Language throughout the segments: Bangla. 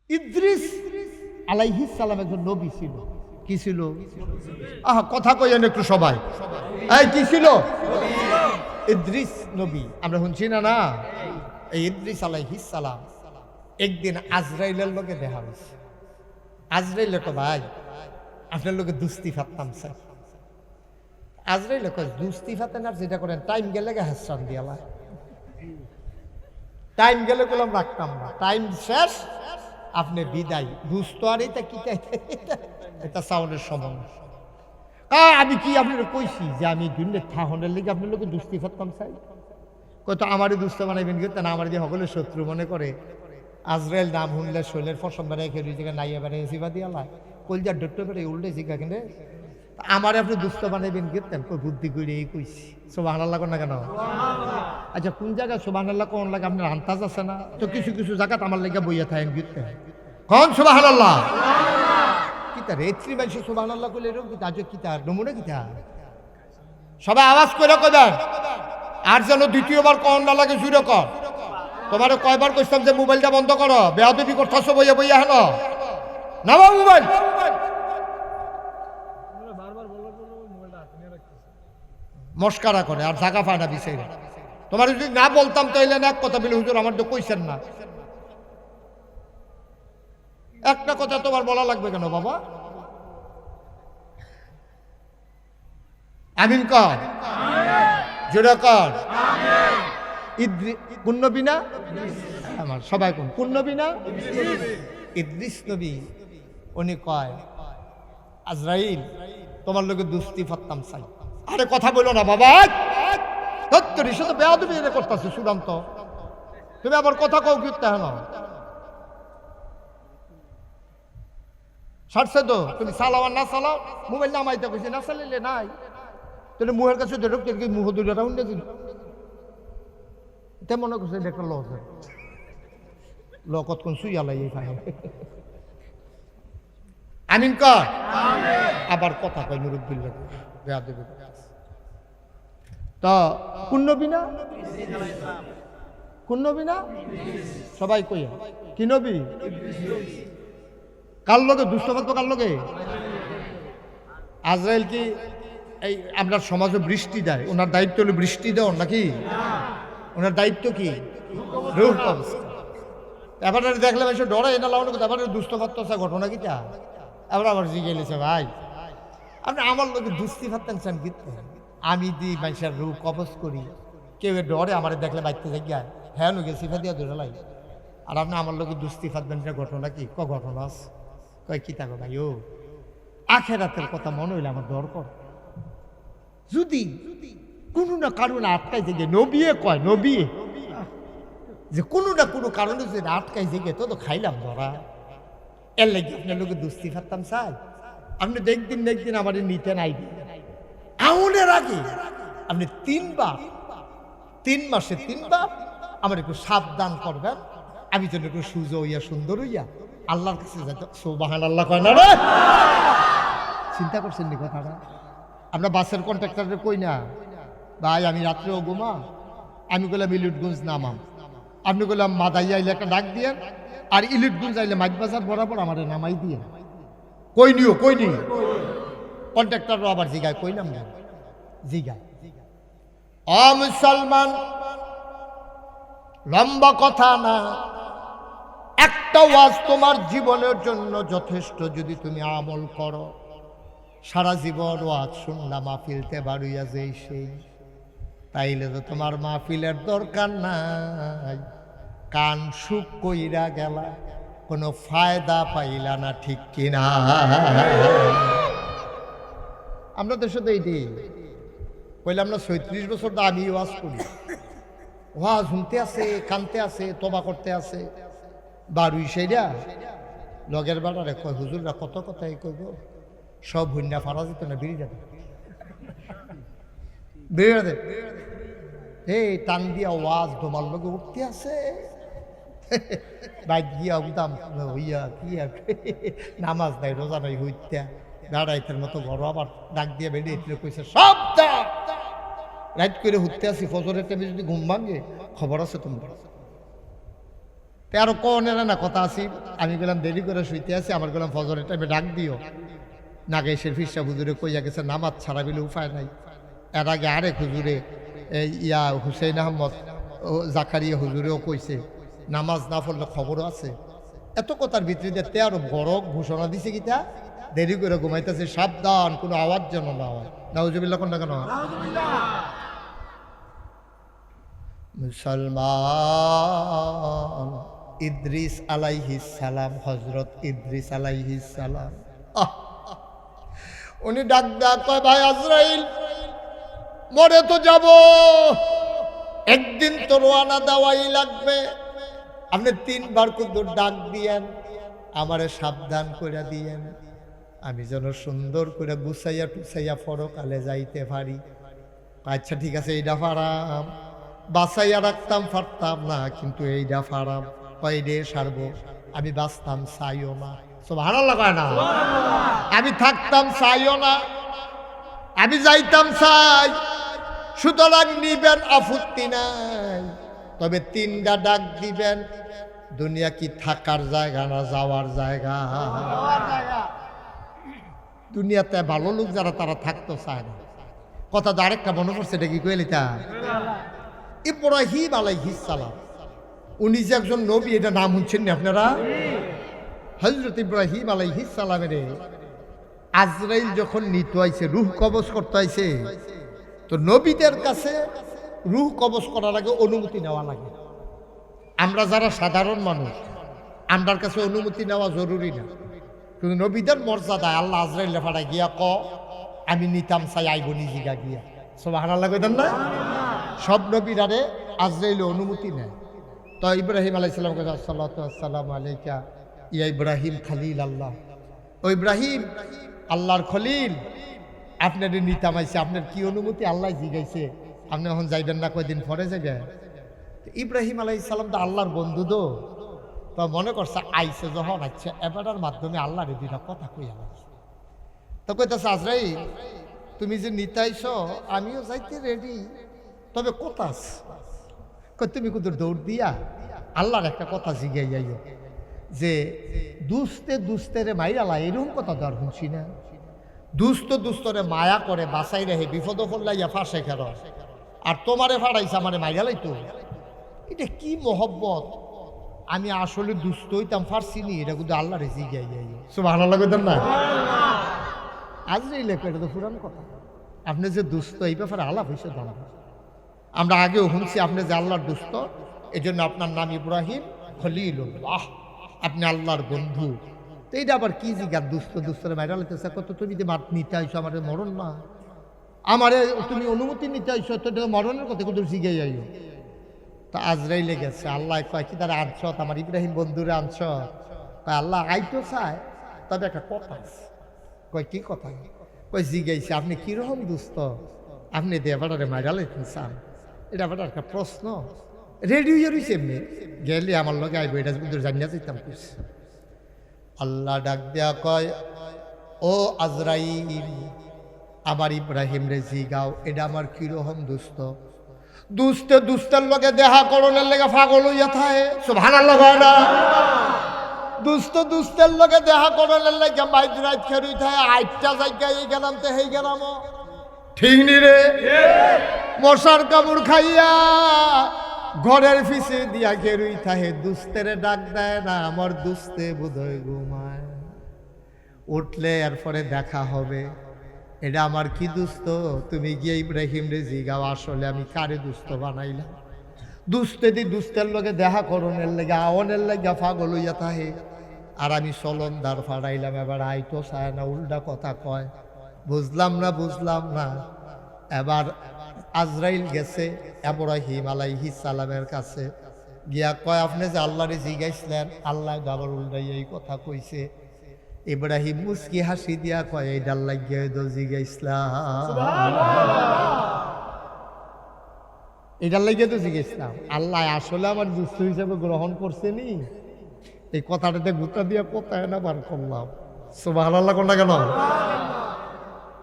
ইদ্রিস আলাইহিস সালাম একজন নবী ছিল। কি ছিল? আহা, কথা কইেন একটু সবাই। এই কি ছিল? ইদ্রিস নবী। আমরা শুনছি না না? এই ইদ্রিস আলাইহিস সালাম একদিন আজরাইলের লোকে দেখা হয়েছে। আজরাইলে তো ভাই আপনার লোকে দুস্তি ফাততাম স্যার। আজরাইলে কয় দুস্তি ফাতেন আর যেটা করেন টাইম গেলে হাসরান দিয়ালা, টাইম গেলে বললাম রাখতাম না, টাইম শেষ আপনি বিদায়। দুস্ত আর এটা কি এটা সাউন্ডের সময়। আমি কি আপনার কইছি যে আমি দুনিয়া থাহনের লিগে আপনার লোকে দুস্তি ফাততাম চাই? কত আমারই দুস্ত বানাইবেন কিন্তু না, আমার যে সকলের শত্রু মনে করে। আজরাইল নাম শুনলে শৈলের ফসম বেড়াই খেয়ে জায়গায় নাইয়া বেড়াই সিবা দিয়া লাই কলজার ডট্ট বেড়ে উল্টে শিখা কিনে আমার আপনি দুস্থ বানাইবেন গেতেন কই বুদ্ধি করে এই কইছি। সুবহানাল্লাহ কোন না কেন? আচ্ছা কোন জায়গায় সুবহানাল্লাহ কোন লাগে আপনার আন্তাজ আছে না? তো কিছু কিছু জায়গাত আমার লেগে বইয়া থাকেন গিতে কোন সুবহানাল্লাহ কিতা রেত্রি মানুষ সুবহানাল্লাহ কইলে এরকম কিতা আজ কিতা নমুনা কিতা সবাই আওয়াজ করে কইবেন। আর যেন দ্বিতীয়বার কোন না লাগে জুড়ে কর। তোমার কয়বার কইতাম যে মোবাইলটা বন্ধ করো, বেয়াদবি করতেছো বইয়া বইয়া হেন নাও মোবাইল। মস্কারা করে আর জায়গা পায় না বিষয়। তোমার যদি না বলতাম তাইলে না এক কথা বলে হুজুর আমার তো কইছেন না। একটা কথা তোমার বলা লাগবে কেন বাবা? আমিন কর, জোরে কর। কোন নবী না? আমার সবাই কোন নবী না? ইদ্রিস নবী। উনি কয় আজরাইল তোমার লোকে দুস্তি ফাততাম চাই। আরে কথা বলো না বাবা, সত্যি সে তো বেয়াদবি করতেছে চূড়ান্ত। তুমি আবার কথা কও কি হেন সারছে তো তুমি চালাও আর না চালাও। মোবাইল নামাইতে কইছি না চালিলে নাই তুমি মুহের কাছে ধরো মুহ দুইটা রাউন্ডে দিন এটা মনে করছে একটা লস ল কতক্ষণ শুইয়ালাই এখানে। আমিন কর। আবার কথা কয় মুরব্বিল্লাহ বেয়াদবি। তো কোন নবী না? কোন নবী না? সবাই কইয়া কি নবী? কার লগে দুষ্ট করতো? কার লগে? আজরাইল কি এই আপনার সমাজে বৃষ্টি দেয়? ওনার দায়িত্ব হলো বৃষ্টি দেওয়ার নাকি? ওনার দায়িত্ব কি? রূহ কবজ। এবার দেখলাম এসে ডরে এনে লাগানো কথা এবার দুষ্ট করতো ঘটনা কিটা এবার আবার জিগেলেছে ভাই আপনি আমার লোকে দুস্তি ফাততেন চান কিন্তু আমি দি মানুষের রূপ কবজ করি, কেউ ডরে আমার দেখলে বাইতে জায়গা হ্যাঁ লোকে সিফা দিয়া ধরে লাই আর আপনি আমার লোকে দুস্তি ফাতবেন ঘটনা কি? ঘটনা আছে কয় কি থাকো ভাই ও আখেরাতের কথা মনে হইলে আমার দরকার। যদি কোনো না কারণ আটকাই জেগে নবিয়ে কয় নবিয়ে যে কোনো না কোনো কারণে যদি আটকাই জেগে তো খাইলাম ধরা এর লাগে আপনার লোকে দুস্তি ফাততাম চাই। আপনি দেখদিন আমার নিতেন আইডি আউনের আগে আপনি 3 মাসে 3 বার আমার একটু সাবধান করবেন, আমি যেন একটু সুজো হইয়া সুন্দর হইয়া আল্লাহর কাছে যাইতে। সুবহানাল্লাহ কয় না রে? চিন্তা করছেন নি কথাটা? আমরা বাসের কন্ট্রাক্টরে কই না ভাই আমি রাত্রেও ঘুমা, আমি বললাম ইলিটগঞ্জ নামাম, আপনি বললাম মাদাইয়া আইলে একটা ডাক দিয়ে আর ইলিটগঞ্জ আইলে মাইকবাজার বরাবর আমার নামাই দিয়ে কই নিও কই নি কন্ট্রাক্টরও আবার জিগায় কইলাম না জিগায়। মুসলমান লম্বা কথা না, একটা ওয়াজ তোমার জীবনের জন্য যথেষ্ট। যদি তুমি আমল করো সারা জীবন ওয়াজ শুনলা মাহফিলতে বাড়ুইয়া যেই সেই, তাইলে তো তোমার মাহফিলের দরকার নাই। কান সুখ কইরা গেলা কোনো ফায়দা পাইলা না, ঠিক কিনা? আমরা দেশে তো এইটি কইলাম না 36 বছর তো আমি ওয়াজ করি, ওয়াজ শুনতে আছে কানতে আছে তবা করতে আছে বারুই সেইরা লগের বেড়ারে কয় হুজুররা কত কথাই কইব সব হুন্না ফারা যেত না বেরিয়ে যাবে বেরিয়ে যাবে। এই টান দিয়া ওয়াজ তোমার লগে উঠতে আছে বাইক গিয়া উদাম হইয়া কি আর নামাজ নাই রোজা নাই হইতা দাঁড়াইতের মতো ঘর আবার ডাক দিয়ে বেরিয়ে কইছে সব রাইট করে উঠতে আসি ফজরের টাইমে যদি ঘুম ভাঙে খবর আছে তোমার। আরো কনের না কথা আছি, আমি গেলাম দেরি করে শুইতে আছি, আমার গেলাম ফজরের টাইমে ডাক দিও। নাগেশের ফিরসা হুজুরে কইয়া গেছে নামাজ ছাড়া বিলে উপায় নাই। এর আগে আরেক হুজুরে ইয়া হুসেইন আহমদ জাকারিয়া হুজুরেও কইছে নামাজ না পড়লে খবরও আছে। এত কথার ভিতরে আরো বড় ঘোষণা দিছে কিতা, দেরি করে ঘুমাইতেছে, সাবধান কোনো আওয়াজ যেন না হয়। নাউজুবিল্লাহ কোন না কেন? মুসলমান ইদ্রিস আলাইহিস সালাম, হযরত ইদ্রিস আলাইহিস সালাম উনি ডাক কয় ভাই আজরাইল, মরে তো যাব, একদিন তো রওনা দেওয়াই লাগবে। আপনি 3 বার কিন্তু ডাক দিয়েন, আমারে সাবধান করে দিয়েন, আমি যেন সুন্দর করে গুছাইয়া টুছাইয়া পরকালে যাইতে পারি। আচ্ছা ঠিক আছে, এইটা পারাম, বাঁচাইয়া রাখতাম পারতাম না, কিন্তু এইটা পারাম, কয়ডে সারবো, আমি বাঁচতাম চাইও না। সুবহানাল্লাহ কয় না? আমি থাকতাম চাইও না, আমি যাইতাম চাই, সুতরাং নিবেন আপত্তি নাই, তবে 3টা ডাক দিবেন। দুনিয়া কি থাকার জায়গা না যাওয়ার জায়গা? দুনিয়াতে ভালো লোক যারা তারা থাকতে চায় না। কথা তো আরেকটা মনে পড়ছে, এটা কি কইলি তা? ইব্রাহিম আলাইহিস সালাম, উনি যে একজন নবী, এটা নাম শুনছেন না আপনারা? হযরত ইব্রাহিম আলাইহিস সালামের আজরাইল যখন নিতে আইছে, রূহ কবজ করতে আইছে, তো নবীদের কাছে রূহ কবজ করার আগে অনুমতি নেওয়া লাগে। আমরা যারা সাধারণ মানুষ, আমরার কাছে অনুমতি নেওয়া জরুরি না, কিন্তু নবীদের মর্যাদায় আল্লাহ আজরাইলে ফাড়ায় গিয়া আমি নিতাম চাই, আইব নিজিগা গিয়া। সুবহানাল্লাহ কইতেন না? সব নবীরারে আজরাইলে অনুমতি নেয়। তো ইব্রাহিম আলাইহিস সালাম কইছে আসসালাতু আসসালামু আলাইকা ইয়া ইব্রাহিম খলিল আল্লাহ। ও ইব্রাহিম, আল্লাহর খলিল, আপনার নিতাম আইছে, আপনার কি অনুমতি? আল্লাহ জিগাইছে, আপনি এখন যাইবেন না, কয়দিন পরে যাবে। ইব্রাহিম আলাইহিস সালাম তো আল্লাহর বন্ধু, তো মনে করছে আইছে যখন, আচ্ছা এবারের মাধ্যমে আল্লাহর দুইটা কথা কইয়া লাগছে। তো কইতেছে আজরাইল, তুমি যে নিতাইছ, আমিও যাইতে রেডি, তবে কথা আছে। তুমি কিন্তু দৌড় দিয়া আল্লাহর একটা কথা জিগাই যাইও, যে দুস্তে দুস্তেরে মাইরালা, এরকম কথা তো আর শুনছি না। দুস্ত দুস্তরে মায়া করে বাঁচাই রেহে, বিপদ ফল্লাইয়া ফাঁসে খের, আর তোমারে ফাড়াইছে আমারে মাইরালাই তো। এটা কি মহব্বত! আমি আসলে দুস্থ হইতাম, ফারছি নি, এটা কিন্তু আল্লাহ রেজি গাই যাই। সুবহানাল্লাহ কইতেন না? আজরাইল, এটা তো পুরান কথা। আপনি যে দুস্থ, এই ব্যাপারে আলাপ হয়েছে দাম। আমরা আগেও শুনছি আপনি যে আল্লাহর দুস্থ, এই জন্য আপনার নাম ইব্রাহিম খলিলুল্লাহ, আপনি আল্লাহর বন্ধু। তো এইটা আবার কি জিজ্ঞার দুস্থ দুস্থরে মাইরা লাইতেছে, কত তুমি যে নিতে আইছো, আমার মরণ না, আমারে তুমি অনুমতি নিতে আইছো, তো মরণের কথা কিন্তু জিগাই আইও। তা আজরাইলে গেছে, আল্লাহ কয় কি তারা আনছ, আমার ইব্রাহিম বন্ধুরে আনছ? কয় আল্লাহ আইতো চায়, তবে একটা কথা আছে। কয় কি কথা? কয় জিগাইছে আপনি কিরকম দুস্থ, আপনি দেবাটারে মাইরা লাইতেন চান, এটা আবার একটা প্রশ্ন। রেডি হয়ে রয়েছে, এমনি গেলে আমার লগে আইব, এটা কিন্তু জানিয়া যেতাম। আল্লাহ ডাক দেয়া কয়, ও আজরাইল, আমার ইব্রাহিম রে জিগাও, এটা আমার কিরকম দুস্থ। দুস্তে দুস্তের লগে দেখা করণের লেগে পাগল হইয়া থাকে। সুবহানাল্লাহ কয় না? দুস্ত দুস্তের লগে দেখা করণের লেগে মাইজ রাত খেরুই থাকে, 8টা জায়গায় এই গেলাম তো সেই গেলাম, ঠিক নি রে? মশার কামড় খাইয়া ঘরের পিছে দিয়া খেরুই থাকে, দুস্তেরে ডাক দেয় না, আমার দুস্তে বোধহয় ঘুমায়, উঠলে এরপরে দেখা হবে। এটা আমার কি দুস্থ? তুমি গিয়ে ইব্রাহিম রে জিগাও, আসলে আমি কারে দুস্থ বানাইলাম। দুস্তে দি দুস্তের লগে দেখা করণের লেগে আওয়ানের লেগে পাগল হইয়া থাকে, আর আমি চলনদার ফাড়াইলাম, এবার আইতো চায় না, উল্টা কথা কয়। বুঝলাম না। এবার আজরাইল গেছে ইব্রাহিম আলাইহিস সালামের কাছে, গিয়া কয় আপনি যে আল্লাহরে জিগাইছিলেন, আল্লাহ আবার উল্টাই এই কথা কইছে। ইব্রাহিম মুস্কি হাসি দিয়া কয়, এই ডাল লাগিয়ে জিগাইছিলাম, এটার লাগিয়ে তো জিজ্ঞেসলাম, আল্লাহ আসলে আমার দুস্থ হিসেবে গ্রহণ করছে নি। এই কথাটাতে গুতা দিয়া কোথায় না বার করলাম। সুবহানাল্লাহ কোনটা কেন?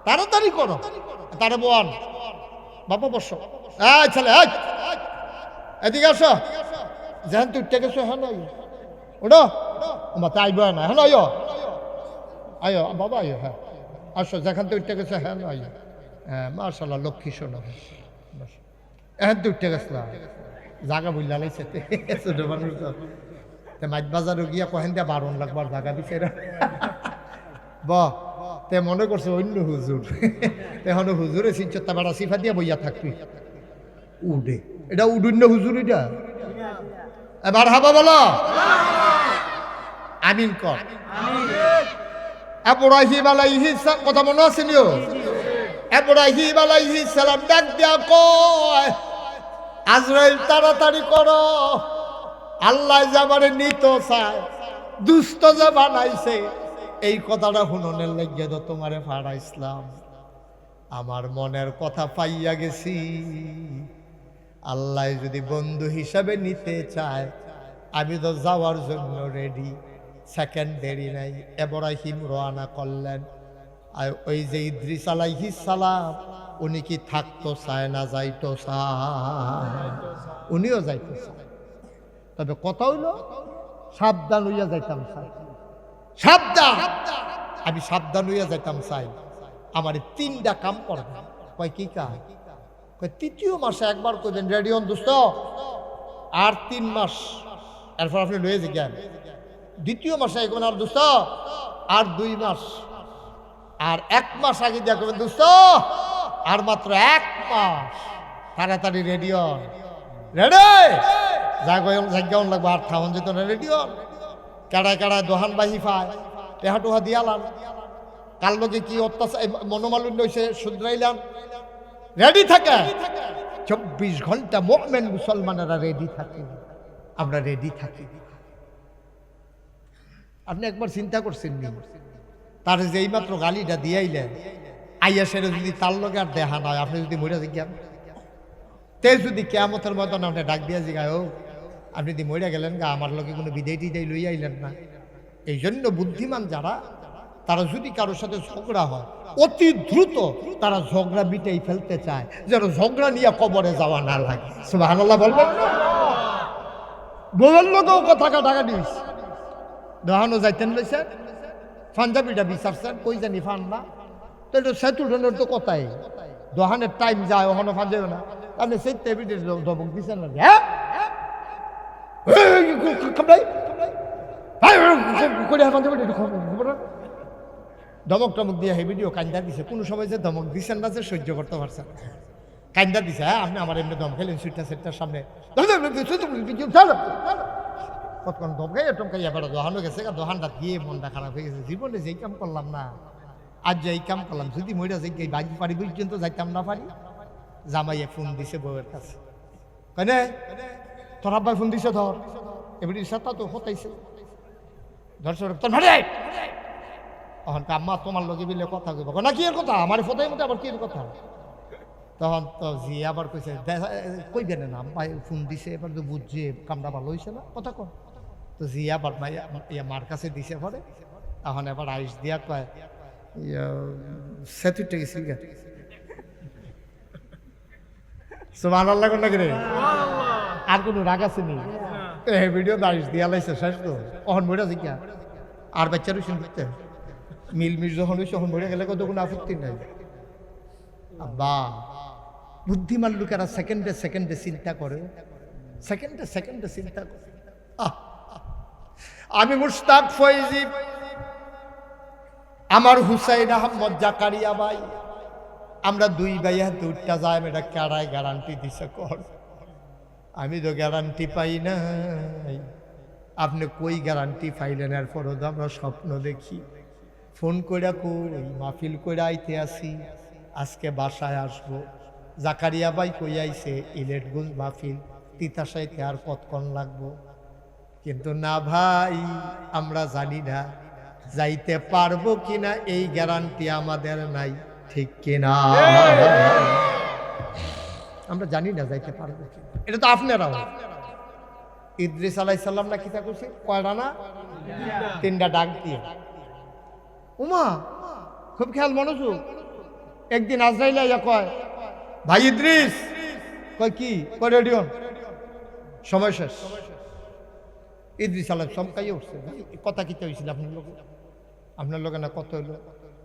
তাড়াতাড়ি করো, তারে বোন বাবা বসো, ছেলে এদিকে আসো, যেহেন তুই উঠতে গেছো, হ্যাঁ ওটা মাথা আইব না হ্যাঁ আয়ো আয়ো বাবা আয়ো হ্যাঁ আসো যেখান থেকে উঠতে গেছে হ্যাঁ আয়ো হ্যাঁ মার্শাল্লাহ লক্ষ্মী শোনো এখন তো উঠতে গেছিলাম জাগা বুঝলা লাইছে ছোট মানুষ তো মাছ বাজারও গিয়া কহেন দিয়া 12 লাখবার জাগা দিছে বাহ তে মনে করছে অন্য হুজুর এখন হুজুরে সিনচত্তা বেড়া সিফা দিয়া বইয়া থাকবি উডে এটা উডুন্য হুজুর এটা এবার হাবা বলো আমিন কর ইব্রাহিম আলাইহিস সালাম কথা মনে আছে নিও ইব্রাহিম আলাইহিস সালাম ডাক দিয়া কয় আজরাইল তাড়াতাড়ি করো আল্লাহ যাবারে নিত চায় দুষ্ট যে বানাইছে এই কথাটা হুননের লাগিয়ে তো তোমারে ফাড়াইছিলাম আমার মনের কথা পাইয়া গেছি আল্লাহ যদি বন্ধু হিসাবে নিতে চায় আমি তো যাওয়ার জন্য রেডি সেকেন্ড দেরি নাই ইব্রাহিম রওনা করলেন আর ওই যে ইদ্রিস আলাইহিস সালাম উনি কি থাকতো চায় না যাইতো চায় উনিও যাইতো চায় তবে কথা হইল সাবধান হইয়া যাইতাম চাই সাবধান আমি সাবধান হইয়া যাইতাম চাই আমার 3টা কাম করবে কয় কি কাজ কয় 3য় মাসে একবার কইবেন রেডি হন দোস্ত আর 3 মাস এরপর আপনি লয়ে যান 2য় মাসে কইবেন আর দোস্ত আর 2 মাস আর 1 মাস আগে দিয়া কইবেন দোস্ত আর মাত্র 1 মাস তাড়াতাড়ি রেডি হন রেডি জায়গাও লাগবে আর থাউন যেত না রেডি হন কাড়ায় কাড়ায় দোহান বাহি পায় টেহা টোহা দিয়ালাম কাল লোকে কি অত্যাচার মনোমালিন্য হয়েছে শুধরাইলাম রেডি থাকে 24 ঘন্টা মুমিন মুসলমানেরা রেডি থাকে আমরা রেডি থাকি আপনি একবার চিন্তা করছেন নি তার যে এইমাত্র গালিটা দিয়াইলেন আইয়া সেটা যদি তার লগে আর দেখা নয় আপনি যদি মরে জিজ্ঞান তে যদি কেয়ামতের মতন আপনি ডাক দিয়া জিগায় ও আপনি যদি মরে গেলেন গা আমার লগে কোনো বিদায় টিদাই লই আইলেন না এই জন্য বুদ্ধিমান যারা তারা যদি কারোর সাথে ঝগড়া হয় অতি দ্রুত তারা ঝগড়া মিটাই ফেলতে চায় যেন ঝগড়া নিয়ে কবরে যাওয়া না লাগে সুবহানাল্লাহ বলবেন বউয়ের লোকেও কথা কাটাকা দিস দোহানো যাইতেন লইছেন পাঞ্জাবিটা বিচারছেন কই জানি ফান না তো এটা সেতুলনের তো কথাই দোহানের টাইম যায় ওখানে ফান যাবে না আপনি সেই টেবিলের দমক দিচ্ছেন না হ্যাঁ ধমক টমক দিয়ে হে ভিডিও কান্দা দিছে কোনো সময় যে ধমক দিচ্ছেন না যে সহ্য করতে পারছেন কান্দা দিছে হ্যাঁ আপনি আমার এমনি দম খেলেন সেটার সামনে কতক্ষণ ধমকাই টমকাই এবার দোহানো গেছে দোহানটা দিয়ে মনটা খারাপ হয়ে গেছে জীবনে যেই কাম করলাম না আজ যে এই কাম করলাম যদি মহিলা যে বাজি পারি পর্যন্ত যাইতাম না পারি জামাইয়ে ফোন দিছে বউয়ের কাছে কেনে তোর আব্বাই ফোন দিছে ধর এবার সাথে তো হতাইছে ধর তোর ভাড়ে তখন আম্মা তোমার লগে বিলে কথা কইব না কি এর কথা আমার ফোটাই মতো আবার কি এর কথা তখন তো জি আবার কইছে কইবেন না আম্মাই ফোন দিছে এবার তো বুঝছে কামটা ভালো হয়েছে না কথা কর তো জি আবার মার কাছে দিছে পরে এখন এবার আইস দিয়া কয় সেতুটা গেছিল গা সুবহানাল্লাহ কোন নাকি রে আর কোনো রাগ আছে নি ভিডিও দাঁড়িয়ে দিয়া লাইছে শেষ তো অহন বইটা জিজ্ঞা আর বাচ্চারও শুনতে মিল যখন হয়েছে তখন মরে গেলে কত কোনো আপত্তি নাই আব্বা বুদ্ধিমান লোকেরা সেকেন্ডে চিন্তা করে সেকেন্ডে চিন্তা করে আমি মুশতাক ফয়জি আমার হুসাইন আহমদ জাকারিয়া ভাই আমরা 2 ভাইয়া দুইটা যাই এটা কারায় গ্যারান্টি দিছে কর আমি তো গ্যারান্টি পাই না আপনি কই গ্যারান্টি পাইলেন এরপরও তো আমরা স্বপ্ন দেখি ফোন কইরা কই মাহফিল কইরা আইতে আসি আজকে বাসায় আসবো জাকারিয়া ভাই কই আইছে ইলেটগুল মাহফিল তিতাসাইতে আর কতক্ষণ লাগবো কিন্তু না ভাই আমরা জানি না যাইতে পারবো কিনা এই গ্যারান্টি আমাদের নাই ঠিক কিনা আমরা জানি না যাইতে পারবো কিনা এটা তো আপনারাও ইদ্রিস আলাইহিস সালাম না কিতা কইছে কয়টা না 3টা ডাক দিয়ে উমা খুব খেয়াল মনোযোগ একদিন আজরাইল আইয়া কয় ভাই ইদ্রিস কয় কি কয় রেডিয়ন সময় শেষ ইদ্রিস আলাম চমকাই উঠছে, কথা কিতে হয়েছিল আপনার লোকে না কত হইলো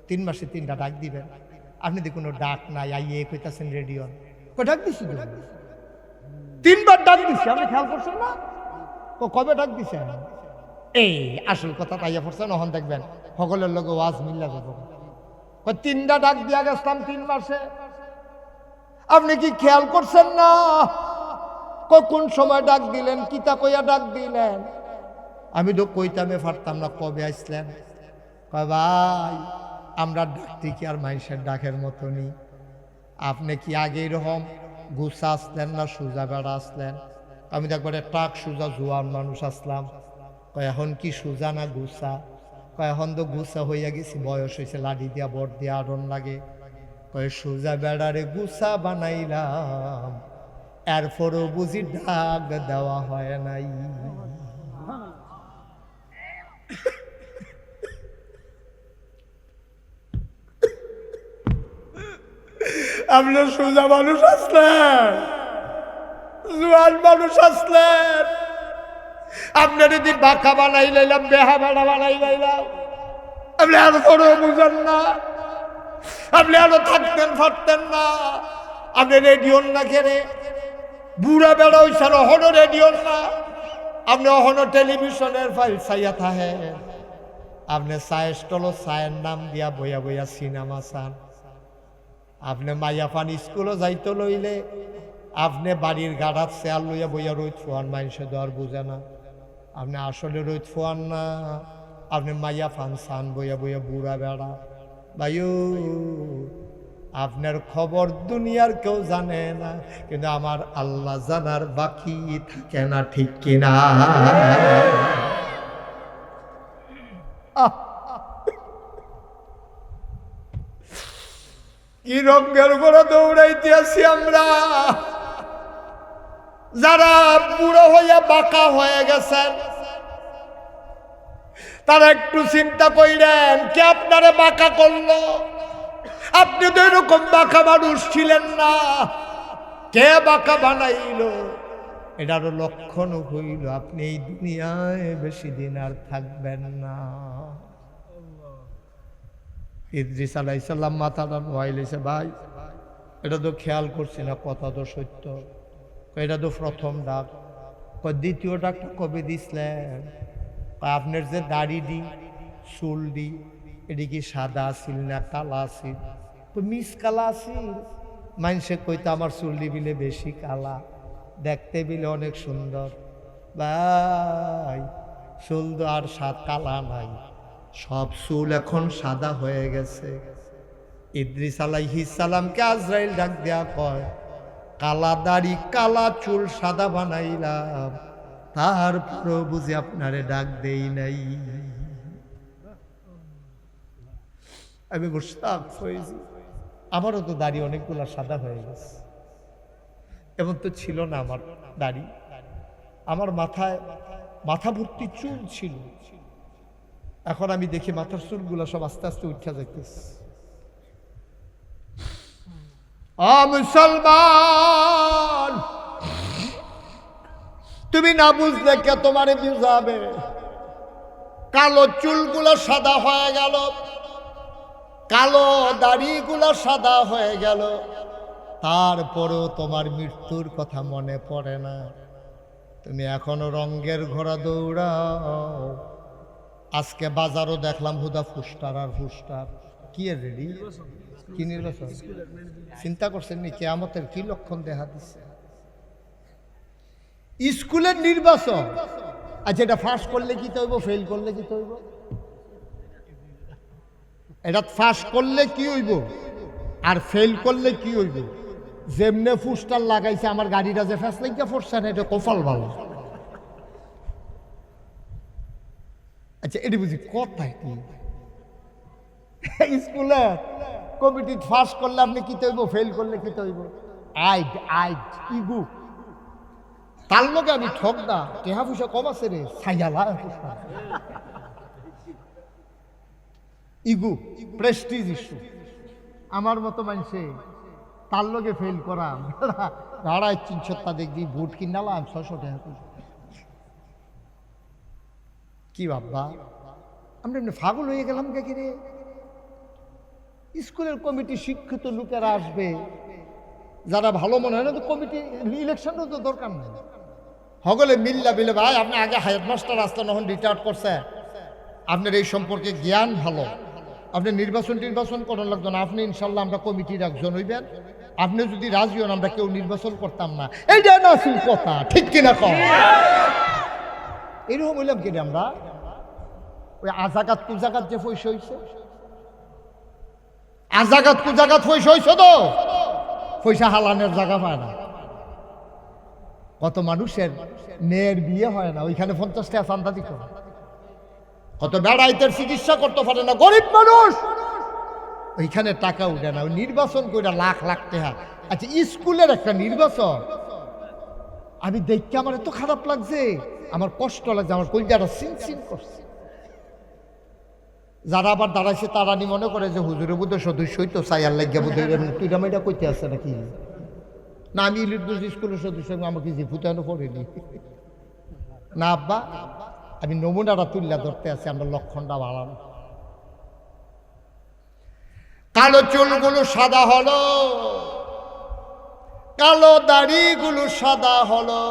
3 মাসে 3টা ডাক দিবেন, আপনি তো কোনো ডাক নাই, আইয়ে কইতাছেন রেডিও ডাক দিছি 3বার ডাক দিছি, আপনি খেয়াল করছেন না? কবে ডাক দিছে? এই আসল কথা তাইয়া পড়ছেন, ওখান দেখবেন সকলের লোক ওয়াজ মিল্লা যাবো। 3টা ডাক দিয়া গেছিলাম 3 মাসে, আপনি কি খেয়াল করছেন না? কোন সময় ডাক দিলেন, কিতা কইয়া ডাক দিলেন? আমি তো কইতামে পারতাম না কবে আসলেন। কয় ভাই আমরা ডাকতে কি আর মানুষের ডাকের মতনই? আপনি কি আগে এরকম গুছা আসলেন না সোজা বেড়া আসলেন? আমি তো একবারে টাক সোজা জোয়ান মানুষ আসলাম। কয় এখন কি সোজা না গুছা? কয় এখন তো গুছা হইয়া গেছি, বয়স হয়েছে, লাঠি দিয়া বর দিয়া আড়ন লাগে। কয় সোজা বেড়ারে গুছা বানাইলাম, এরপরও বুঝি ডাক দেওয়া হয় নাই। আপনার সোজা মানুষ আসলেন, জোয়ান মানুষ আসলেন, আপনার যদি বাঁকা বানাই লাইলাম, বেহা বেড়া বানাই লাইলাম, আপনি এরপরও বুঝেন না, আপনি আরো থাকতেন পারতেন না। আপনি রেডিওর না খেলে বুড়া বেড়া হইছেন, অহনো রেডিওর না, আপনি অহনো টেলিভিশনের ফাইল চাইয়া থাহে। আপনি চায়ের স্টল চায়ের নাম দিয়া বইয়া বইয়া সিনেমা চান। আপনি মাইয়া পানি স্কুলও যাইতে লইলে আপনি বাড়ির গাড়াত চেয়ার লইয়া বইয়া রোদ ফোয়ান, মানুষের দর বুঝে না। আপনি আসলে রোদ ফোয়ান না, আপনি মাইয়া ফান চান বইয়া বইয়া বুড়া বেড়া। ভাইও আপনার খবর দুনিয়ার কেউ জানে না, কিন্তু আমার আল্লাহ জানার বাকি থাকে না, ঠিক কিনা? কি রঙের উপরে দৌড়াইতে আছি আমরা। যারা বুড়ো হইয়া বাঁকা হয়ে গেছেন তারা একটু চিন্তা কইরেন, কে আপনারে বাঁকা করলো? আপনি তো এরকম বাঁকা মানুষ ছিলেন না, কে বাঁকা বানাইল? এটার লক্ষণ হইল আপনি এই দুনিয়ায় বেশি দিন আর থাকবেন না। ইদ্রিস আলাইহিস সালাম মাথাটা নোয়াইলেছে, ভাই এটা তো খেয়াল করছি না, কথা তো সত্য। এটা তো প্রথম ডাক। দ্বিতীয় ডাকটা কবে দিছিলেন? আপনার যে দাড়ি দি চুল দি এটি কি সাদা আছিল না কালা আছিল? মিস কালা আছিল। মানুষে কইতো আমার চুল দি বিলে বেশি কালা, দেখতে বিলে অনেক সুন্দর। ভাই চুল তো আর কালা নাই, সব চুল এখন সাদা হয়ে গেছে। ইদ্রিস আলাইহিস সালামকে আজরাইল ডাক দেয়া কয়, কালা দাড়ি কালা চুল সাদা বানাইলাম, তারপরও বুঝি আপনারে ডাক দেই নাই। আমি মুশতাক হয়েছি, আমারও তো দাড়ি অনেকগুলা সাদা হয়ে গেছে। এমন তো ছিল না আমার দাড়ি, আমার মাথা ভর্তি চুল ছিল। এখন আমি দেখি মাথার চুলগুলা সব আস্তে আস্তে উঠা যাইতেছে। মুসলমান, তুমি না বুঝলে কে তোমারে বুঝাবে? কালো চুলগুলো সাদা হয়ে গেল, কালো দাড়িগুলো সাদা হয়ে গেল, তারপরেও তোমার মৃত্যুর কথা মনে পড়ে না। তুমি এখনো রঙের ঘোড়া দৌড়াও। আজকে বাজারও দেখলাম হুদা ফুস্টার আর ফুস্টার। কি রেডি কি নির্বাচন? চিন্তা করছেন নি কিয়ামতের কি লক্ষণ দেখা দিচ্ছে? স্কুলের নির্বাচন। আচ্ছা, এটা ফাঁস করলে কি হইব, ফেল করলে কি হইব? এটা ফাঁস করলে কি হইব আর ফেল করলে কি হইব? যেমনে ফুস্টার লাগাইছে আমার গাড়িটা যে ফ্যাস লাগিয়ে পড়ছে না, এটা কপাল ভালো। আচ্ছা, এটি বুঝি কথা কি? স্কুলে কমিটি ফাঁস করলে আপনি কি হইব, ফেল করলে কি হইব? আইড আইড ইগু। তার লোকে আমি ঠক না, টেহা পয়সা কম আছে রে, ছাইয়ালা ইগু, প্রেস্টিজ ইস্যু। আমার মতো মানুষে তার লোকে ফেল করা, ভাড়ায় 300 দেখবি বুট কিনালাম 600 টাকা। কি বাবা আমরা এমনি পাগল হয়ে গেলাম কে রে? স্কুলের কমিটি শিক্ষিত লোকেরা আসবে, যারা ভালো মনে হয় না, তো কমিটি ইলেকশনও তো দরকার নেই। হগলে মিল্লা বিলে ভাই আপনি আগে হেডমাস্টার আসতেন, এখন রিটায়ার করছে, আপনার এই সম্পর্কে জ্ঞান ভালো, আপনি নির্বাচন করার লাগতো না, আপনি ইনশাল্লাহ আমরা কমিটির একজন হইবেন, আপনি যদি রাজি হন আমরা কেউ নির্বাচন করতাম না। এইটা না আসল কথা, ঠিক কিনা কম? এরকম হইলাম কি আমরা? ওই আজাগাত কুজাগাত যে পয়সা হয়েছে, আজাগাত কুজাগাত পয়সা হয়েছে, তো পয়সা হালানের জায়গা পায় না। কত মানুষের মেয়ের বিয়ে হয় না, ওইখানে 50 টাকা চান্দা দিত। কত বেড়াইতের চিকিৎসা করতে পারে না গরিব মানুষ, ওইখানে টাকা উঠে না। ওই নির্বাচন করে লাখ লাখ টাকা। আচ্ছা স্কুলের একটা নির্বাচন আমি দেখতে আমার এত খারাপ লাগছে, আমার কষ্ট লাগছে, আমার কলজাটা সিন করছে। যারা আবার দাঁড়াইছে তারা নি মনে করে যে হুজুরের বুদ্ধ সদস্যই তো চাইয়ার লাগিয়া বুদ্ধ তুই এটা কইতে আসছে নাকি? না আমি ইলিটগঞ্জ স্কুলের সদস্য, আমাকে যে ফুটানো পড়েনি না আব্বা, আমি নমুনাটা তুল্লা ধরতে আছি, আমরা লক্ষণটা বাড়ানো। কালো চুলগুলো সাদা হলো, কালো দাড়িগুলো সাদা হলো,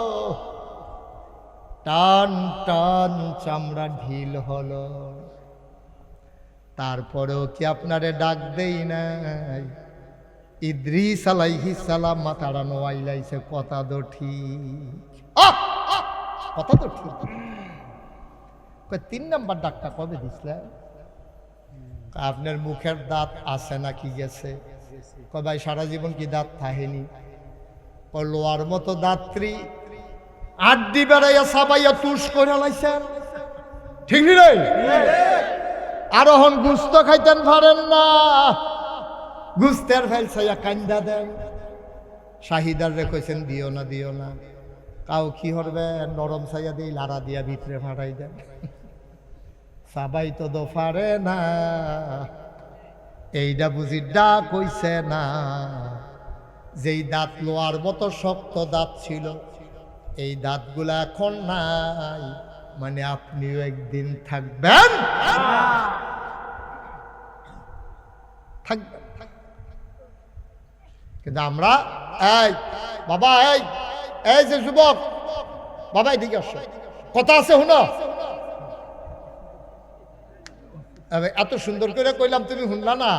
টান টান চামড়া ঢিল হলো, তারপরেও কি আপনারে ডাক দেই নাই? ইদ্রিস আলাইহিস সালাম মাথাটা নোয়াইলাইছে, কথা তো ঠিক, কথা তো ঠিক। 3 নাম্বার ডাকটা কবে দিছিলে? আপনার মুখের দাঁত আছে নাকি গেছে? ভাই সারা জীবন কি দাঁত থাহেনি? লোয়ার মতো দাঁত্রী আড্ডি বেড়াইয়া সাবাইয়া তুষ করে লাইছেন, ঠিক রে? আর হন গুস্ত খাইতেন পারেন না, গুস্তের ফেলছাইয়া কান্দা দেন। শাহিদার রে কইছেন দিও না দিও না, কাউ কি করবে নরম ছাইয়া দিয়ে লাড়া দিয়া ভিতরে ফাটাই দেন। সাবাই তো দোফারে না, এইটা বুঝি ডাক কইছে না। যেই দাঁত লোয়ার মতো শক্ত দাঁত ছিল, এই দাঁতগুলা এখন নাই, মানে আপনিও একদিন থাকবেন, থাকবেন। কিন্তু আমরা এই বাবা, এই যে যুবক বাবা, এদিকে আসো, কথা আছে শুনো। এত সুন্দর করে কইলাম, তুমি শুনলা না?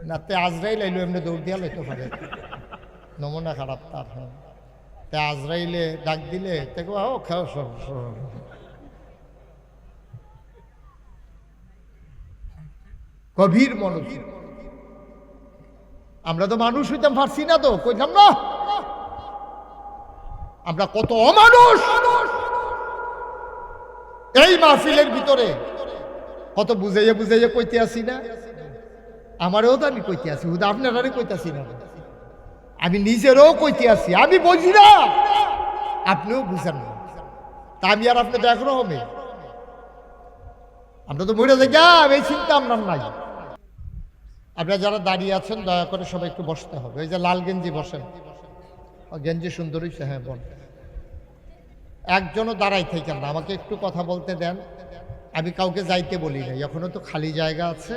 না তে আজরাইল আইলো, এমনি দৌড় দিয়া লাইতে পারে, নমুনা খারাপ তার। তে আজরাইলে ডাক দিলে দেখো ও খাও সব। গভীর মনোযোগ। আমরা তো মানুষ হইতাম পারছি না, তো কইলাম না আমরা কত অমানুষ এই মাহফিলের ভিতরে, কত বুঝাইয়া বুঝাইয়া কইতে আসি না? আমারও তো আমি কইতে আসি, হুদা আপনারারে কইতাছি না, আমি নিজেরও কইতে আসি। আমি বুঝি না, আপনিও বুঝেন না, তা আমি আর আপনি দেখো হবে? আমরা তো মরে যাই, এই চিন্তা আপনার নাই। আপনারা যারা দাঁড়িয়ে আছেন দয়া করে সবাই একটু বসতে হবে। ওই যে লাল গেঞ্জি বসেন, গেঞ্জি সুন্দর হয়েছে, হ্যাঁ বল। একজনও দাঁড়াই থাকেন না, আমাকে একটু কথা বলতে দেন। আমি কাউকে যাইতে বলি না, এখনো তো খালি জায়গা আছে।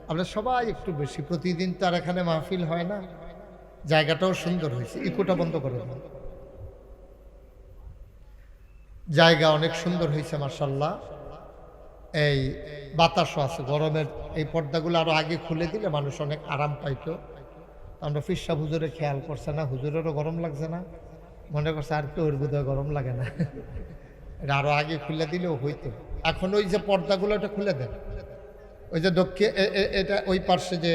আমরা সবাই একটু বেশি, প্রতিদিন তো আর এখানে মাহফিল হয় না, জায়গাটাও সুন্দর হয়েছে। ইকোটা বন্ধ করে দেন, জায়গা অনেক সুন্দর হয়েছে মাশাআল্লাহ। এই বাতাসও আছে, গরমের এই পর্দাগুলো আরো আগে খুলে দিলে মানুষ অনেক আরাম পাইতো। আমরা ফিরসা হুজুরে খেয়াল করছে না, হুজুরেরও গরম লাগছে না, মনে করছে আর কেউ বোধহয় গরম লাগে না, এটা আরো আগে খুলে দিলেও হইতো। এখন ওই যে পর্দাগুলো এটা খুলে দেন, ওই যে দক্ষিণ এটা ওই পার্শ্বে যে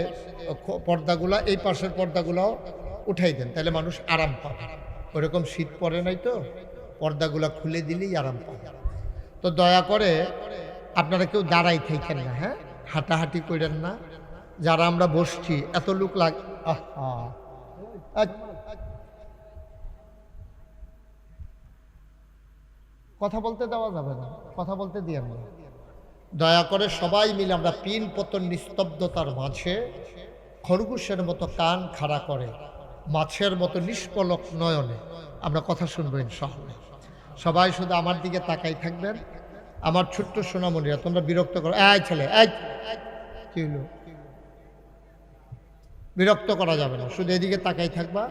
পর্দাগুলো, এই পাশের পর্দাগুলো উঠাই দেন, তাহলে মানুষ আরাম পাবে। ওরকম শীত পড়ে নাই তো, পর্দাগুলো খুলে দিলেই আরাম পাবে। তো দয়া করে আপনারা কেউ দাঁড়াই থাকেন না, হ্যাঁ, হাঁটাহাঁটি করেন না। যারা আমরা বসছি এত লোক কথা বলতে দেওয়া যাবে না, কথা বলতে দিয়ে আমরা দয়া করে সবাই মিলে আমরা পিন পতন নিস্তব্ধতার মাঝে খরগোশের মতো কান খাড়া করে, মাছের মতো নিষ্পলক নয়নে আমরা কথা শুনবো ইনশাআল্লাহ। সবাই শুধু আমার দিকে তাকাই থাকবেন। আমার ছোট্ট সোনামণিরা, তোমরা বিরক্ত করো। এই ছেলে, এই কি হলো? বিরক্ত করা যাবে না, শুধু এদিকে তাকাই থাকবা।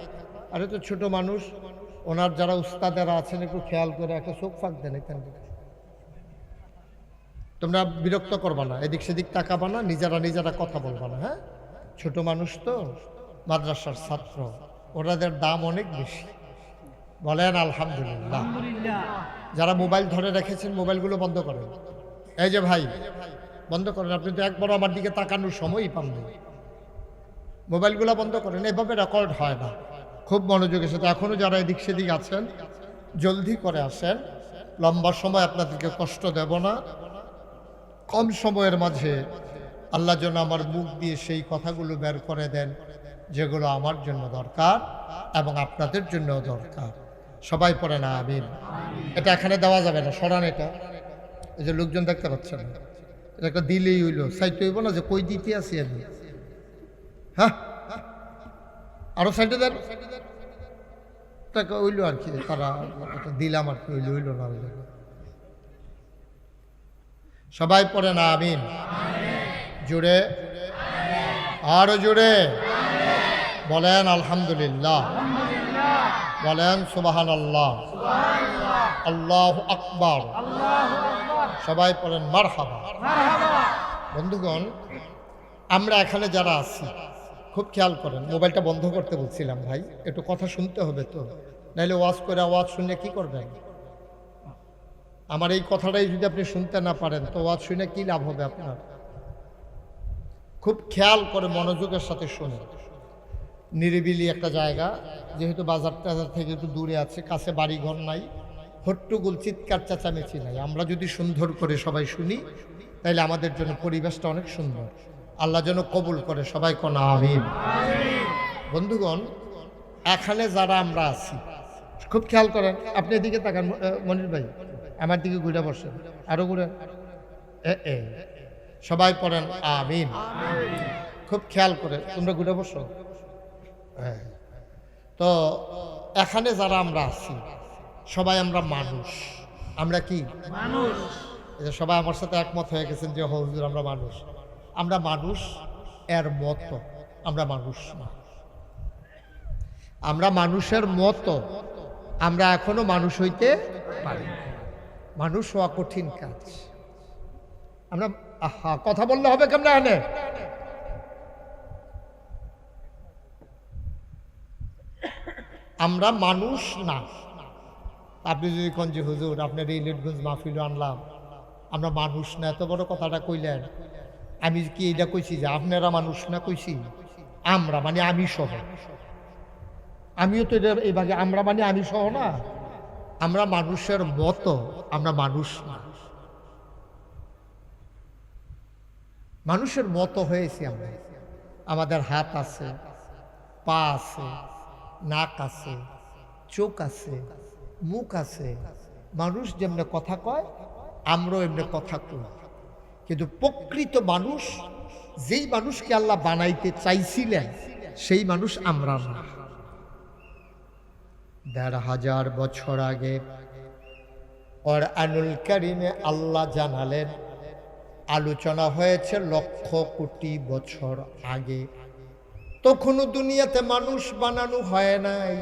আরে তো ছোট মানুষ, ওনার যারা উস্তাদেরা আছেন একটু খেয়াল করে একটা চোখ ফাঁক দেন এখান থেকে। তোমরা বিরক্ত করবা না, এদিক সেদিক তাকাবা না, নিজেরা কথা বলবা না। হ্যাঁ, ছোট মানুষ তো, মাদ্রাসার ছাত্র, ওনাদের দাম অনেক বেশি। বলেন আলহামদুলিল্লাহ। যারা মোবাইল ধরে রেখেছেন মোবাইলগুলো বন্ধ করেন। এই যে ভাই, বন্ধ করেন। আপনি তো একবারও আমার দিকে তাকানোর সময়ই পান না। মোবাইলগুলো বন্ধ করেন, এভাবে রেকর্ড হয় না। খুব মনোযোগের সাথে এখনও যারা এদিক সেদিক আছেন জলদি করে আসেন। লম্বা সময় আপনাদেরকে কষ্ট দেব না। কম সময়ের মাঝে আল্লাহ যেন আমার মুখ দিয়ে সেই কথাগুলো বের করে দেন যেগুলো আমার জন্য দরকার এবং আপনাদের জন্যও দরকার। সবাই পড়ে না আমিন। এটা এখানে দেওয়া যাবে না, সরান এটা। এই যে লোকজন দেখতে পাচ্ছেন, এটা একটা দিলেই হইল, সাইড হইব না যে কই দিতে আছি আমি। হ্যাঁ, আরো সাইডে দেন, হইল আর কি, তারা দিলাম আর কি, হইল না হইল। সবাই পড়ে না আমিন। জুড়ে, আরো জুড়ে বলেন আলহামদুলিল্লাহ, বলেন সুবহানাল্লাহ, আল্লাহু আকবার। সবাই পড়েন মারহাবা। বন্ধুগণ, আমরা এখানে যারা আছি খুব খেয়াল করেন। মোবাইলটা বন্ধ করতে বলছিলাম ভাই, একটু কথা শুনতে হবে তো, নাইলে ওয়াজ করে আওয়াজ শুনে কি করবেন? আমার এই কথাটাই যদি আপনি শুনতে না পারেন তো ওয়াজ শুনে কি লাভ হবে আপনার? খুব খেয়াল করে মনোযোগের সাথে শুনে। নিরিবিলি একটা জায়গা, যেহেতু বাজার টাজার থেকে একটু দূরে আছে, কাছে বাড়ি ঘর নাই, হট্টগোল চিৎকার চেঁচামেচি নাই। আমরা যদি সুন্দর করে সবাই শুনি তাইলে আমাদের জন্য পরিবেশটা অনেক সুন্দর। আল্লাহ যেন কবুল করে, সবাই কোন আমিন। বন্ধুগণ, এখানে যারা আমরা আছি খুব খেয়াল করেন। আপনি এদিকে তাকান মনির ভাই, আমার দিকে ঘুরে বসেন, আরো ঘুরেন। সবাই পড়েন আমিন। খুব খেয়াল করে তোমরা ঘুরে বসো। তো এখানে যারা আমরা আছি সবাই আমরা মানুষ। আমরা কি মানুষ? সবাই আমার সাথে একমত হয়ে গেছেন যে হুজুর আমরা মানুষ। আমরা মানুষ এর মতো, আমরা মানুষ না। আমরা মানুষের মতো, আমরা এখনো মানুষ হইতে পারি। মানুষ হওয়া কঠিন কাজ। আমরা কথা বললে হবে কেমন? এনে আমরা মানুষ না। আপনি যদি কোন যে হুজুর আপনার এই লেটগঞ্জ মাহফিল আনলাম, আমরা মানুষ না, এত বড় কথাটা কইলেন। আমি কি এটা কইছি যে আপনারা মানুষ না? কইছি আমরা, মানে আমি সহ। আমিও তো এটা এই ভাগে, আমরা মানে আমি সহ না। আমরা মানুষের মতো, আমরা মানুষ না। মানুষের মতো হয়েছি আমরা। আমাদের হাত আছে, পা আছে, নাক আছে, চোখ আছে, মুখ আছে। মানুষ যেমনি কথা কয় আমরাও এমনি কথা কই। কিন্তু প্রকৃত মানুষ, যেই মানুষকে আল্লাহ বানাইতে চাইছিলেন সেই মানুষ আমরা না। ১,৫০০ বছর আগে কুরআনুল কারীমে আল্লাহ জানালেন, আলোচনা হয়েছে লক্ষ কোটি বছর আগে। তখনও দুনিয়াতে মানুষ বানানো হয় নাই।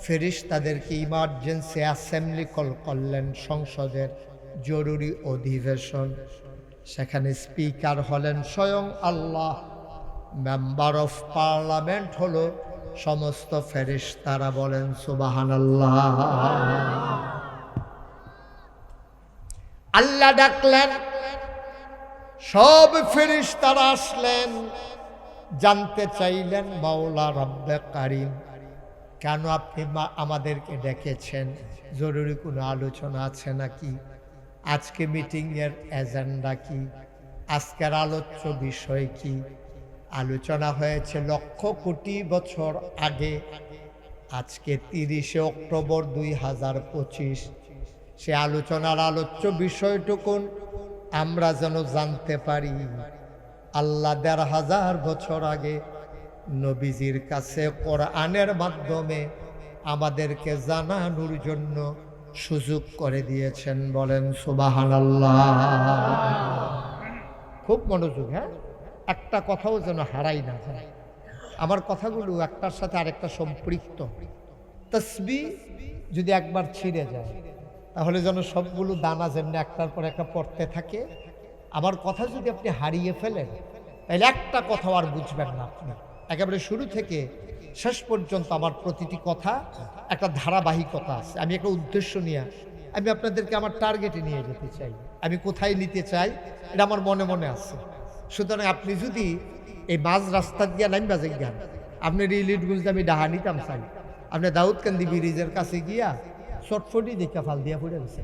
ফেরেশতাদেরকে ইমার্জেন্সি অ্যাসেম্বলি কল করলেন, সংসদের জরুরি অধিবেশন। সেখানে স্পিকার হলেন স্বয়ং আল্লাহ, মেম্বার অফ পার্লামেন্ট হলো সমস্ত ফেরেশতারা। বলেন সুবহানাল্লাহ। আল্লাহ ডাকলেন, সব ফেরেশতারা আসলেন, জানতে চাইলেন মাওলা রব্বে কারীম, কেন আপনি আমাদেরকে ডেকেছেন? জরুরি কোনো আলোচনা আছে নাকি? আজকে মিটিংয়ের এজেন্ডা কি? আজকের আলোচ্য বিষয় কি? আলোচনা হয়েছে লক্ষ কোটি বছর আগে। আজকে ৩০শে অক্টোবর ২০২৫। সে আলোচনার আলোচ্য বিষয়টুকুন আমরা যেন জানতে পারি। আল্লাহ ১,৫০০ বছর আগে নবীজির কাছে কোরআনের মাধ্যমে আমাদেরকে জানানোর জন্য সুযোগ করে দিয়েছেন, বলেন সুবহানাল্লাহ। খুব মনোযোগ, হ্যাঁ, একটা কথাও যেন হারাই না যায়। আমার কথাগুলো একটার সাথে আরেকটা সম্পৃক্ত। তসবিহ যদি একবার ছিঁড়ে যায় তাহলে যেন সবগুলো দানা যেমনি একটার পর একটা পড়তে থাকে। আমার কথা যদি আপনি হারিয়ে ফেলেন তাহলে একটা কথাও আর বুঝবেন না আপনি। একেবারে শুরু থেকে শেষ পর্যন্ত আমার প্রতিটি কথা একটা ধারাবাহিকতা আছে। আমি একটা উদ্দেশ্য নিয়ে আমি আপনাদেরকে আমার টার্গেটে নিয়ে যেতে চাই, আমি কোথায় নিতে চাই এটা আমার মনে মনে আছে। সুতরাং আপনি যদি এই মাঝ রাস্তা দিয়ে নাম বাজে জ্ঞান আপনি রিলিটগুঞ্জ আমি ডাহা নিতাম চাই, আপনি দাউদকান্দি ব্রিজের কাছে গিয়া চটফটি দেখা ফাল দিয়া ফুটে গেছে,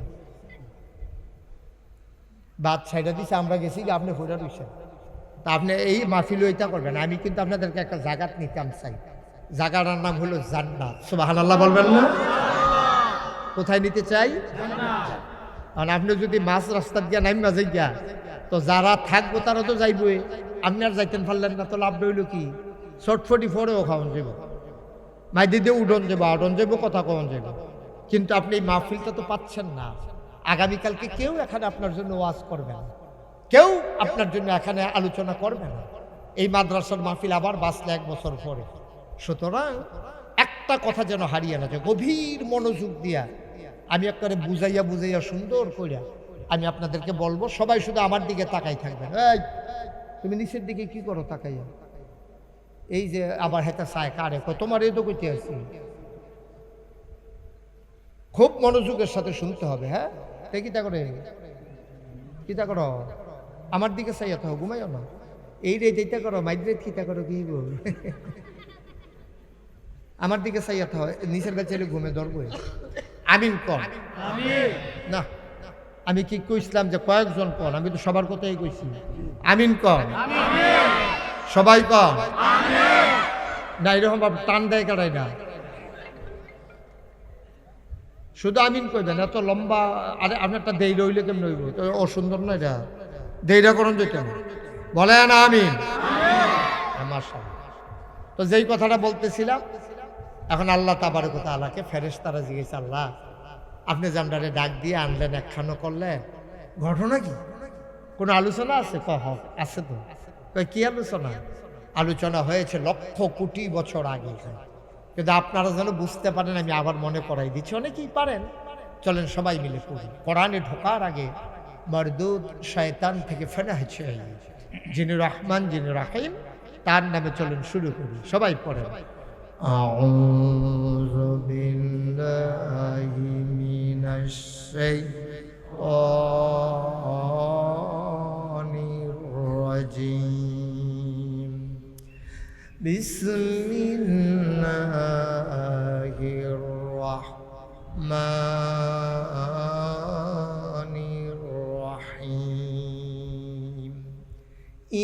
বাদ ছাইডা দিছে, আমরা গেছি যে আপনি ফুটে রয়েছেন। তা আপনি এই মাহফিল ওইটা করবেন। আমি কিন্তু আপনাদেরকে একটা জায়গাত নিতাম চাই, জায়গাটার নাম হলো জান্নাত। সুবহানাল্লাহ বলবেন না? কোথায় নিতে চাই? কারণ আপনি যদি মাঝ রাস্তা দিয়ে নাইমা যাই গিয়া তো যারা থাকবো তারা তো যাইবই, আপনি আর যাইতেন পারলেন না, তো লাভ রইল কি? চটফটি ফোরেও খাওয়ান যাব, মাইদি দিয়ে উডন যাবো, আডন যাবো, কথা কখন যাব, কিন্তু আপনি এই মাহফিলটা তো পাচ্ছেন না। আগামীকালকে কেউ এখানে আপনার জন্য ওয়াজ করবে না, কেউ আপনার জন্য এখানে আলোচনা করবে না। এই মাদ্রাসার মাহফিল আবার বাঁচলে 1 বছর পরে। সুতরাং একটা কথা যেন হারিয়ে না যায়। গভীর মনোযোগ দিয়া আমি একবারে বুঝাইয়া বুঝাইয়া সুন্দর করিয়া আমি আপনাদেরকে বলবো। সবাই শুধু আমার দিকে তাকাই থাকবেন। এই তুমি নিচের দিকে কি করো তাকাইয়া? এই যে আবার হেতা চায় কারে তোমার এই তো কইতে আসছি। খুব মনোযোগের সাথে শুনতে হবে। হ্যাঁ, কিতা করে কিতা করো? আমার দিকে চাইয়া তো ঘুমাইও না। এই রে যেটা করো মাইদ্রেত কিতা করো কি বল, আমার দিকে চাইয়া তো নিচের কাছে ঘুমে ধরবো। আমিন কর না, আমি কি কইছিলাম যে কয়েকজন কর? আমি তো সবার কথাই কইছি। আমিন কর, সবাই কর না, এরকম টান দেয় কাটাই না, শুধু আমিন কইবেন। এত লম্বা আরে আপনি একটা দেই রইলে কেমন হইব? তো অসুন্দর না এটা, দেইরা করুন যেতে বলেন আমিন। মাশাআল্লাহ। তো যেই কথাটা বলতেছিলাম, এখন আল্লাহ তাবারক ওয়া তাআলাকে ফেরেশতারা জিজ্ঞেস, আল্লাহ আপনি জান্নারে ডাক দিয়ে আনলেন, একখানো করলেন, ঘটনা কি? কোনো আলোচনা আছে? কহ আছে তো। কি আলোচনা? আলোচনা হয়েছে লক্ষ কোটি বছর আগে, কিন্তু আপনারা যেন বুঝতে পারেন আমি আবার মনে করাই দিচ্ছি। অনেকেই পারেন, চলেন সবাই মিলে পড়ি। কোরআনে ঢোকার আগে মরদুদ শয়তান থেকে ফেনা হচ্ছে, যিনি রহমান যিনি রাহিম তার নামে চলেন শুরু করি। সবাই পড়েন। আউযু বিল্লাহি মিনাশ শাইতানির রাজীম। বিসমিল্লাহির রাহমানির রাহিম।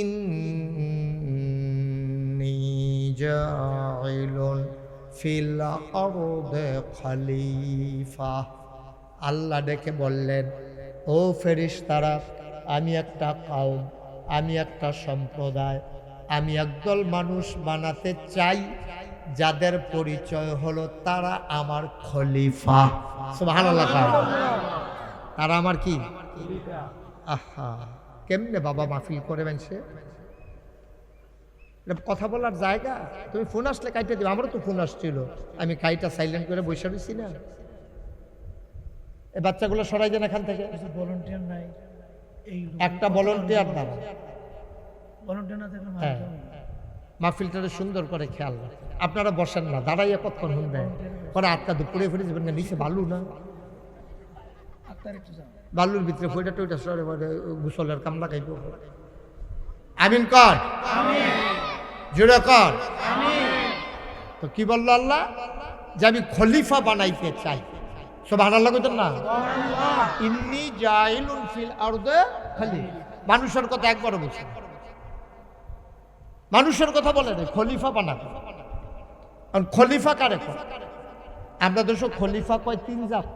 ইন্নী জাইলুন ফিল আরদি খলিফা। আল্লাহ ডেকে বললেন, ও ফেরেশতারা, আমি একটা কওম, আমি একটা সম্প্রদায়, আমি একদল মানুষ বানাতে চাই যাদের পরিচয় হলো তারা আমার খলিফা। সুবহানাল্লাহ। তারা আমার কি? আহা, কেমনে বাবা মাহফিল করে মানছে? কথা বলার জায়গা? তুমি ফোন আসলে কাইটা দিবে। আমারও তো ফোন আসছিল, আমি কাইটা সাইলেন্ট করে বসে রয়েছি না। এই বাচ্চাগুলো সরাই দেন এখান থেকে। ভলান্টিয়ার নাই, একটা ভলান্টিয়ার দ্বারা ভলান্টিয়ার না থাকলে হ্যাঁ মাহফিলটা সুন্দর করে খেয়াল রাখেন। আপনারা বসেন না, দাঁড়াইয়া কতক্ষণ শুনবেন? পরে আটকা দুপুরে ফিরে যাবেন না, নিচে বালু না, আত্মার একটু যাও। বালুর ভিতরে ফইটা টইটা সরে গোসলের কাম লাগাইব। আমিন কর, জোরে কর। তো কি বললো আল্লাহ? যে আমি খলিফা বানাইতে চাই। সুবহানাল্লাহ কইতেন না? ইন্নী জাইলুন ফিল আরদি খলিফা। মানুষের কথা একবার বলছে, মানুষের কথা বলে না, খলিফা বানাবে। কারণ খলিফা কারে কয়? আমরা দেশ খলিফা কয় 3 জাত।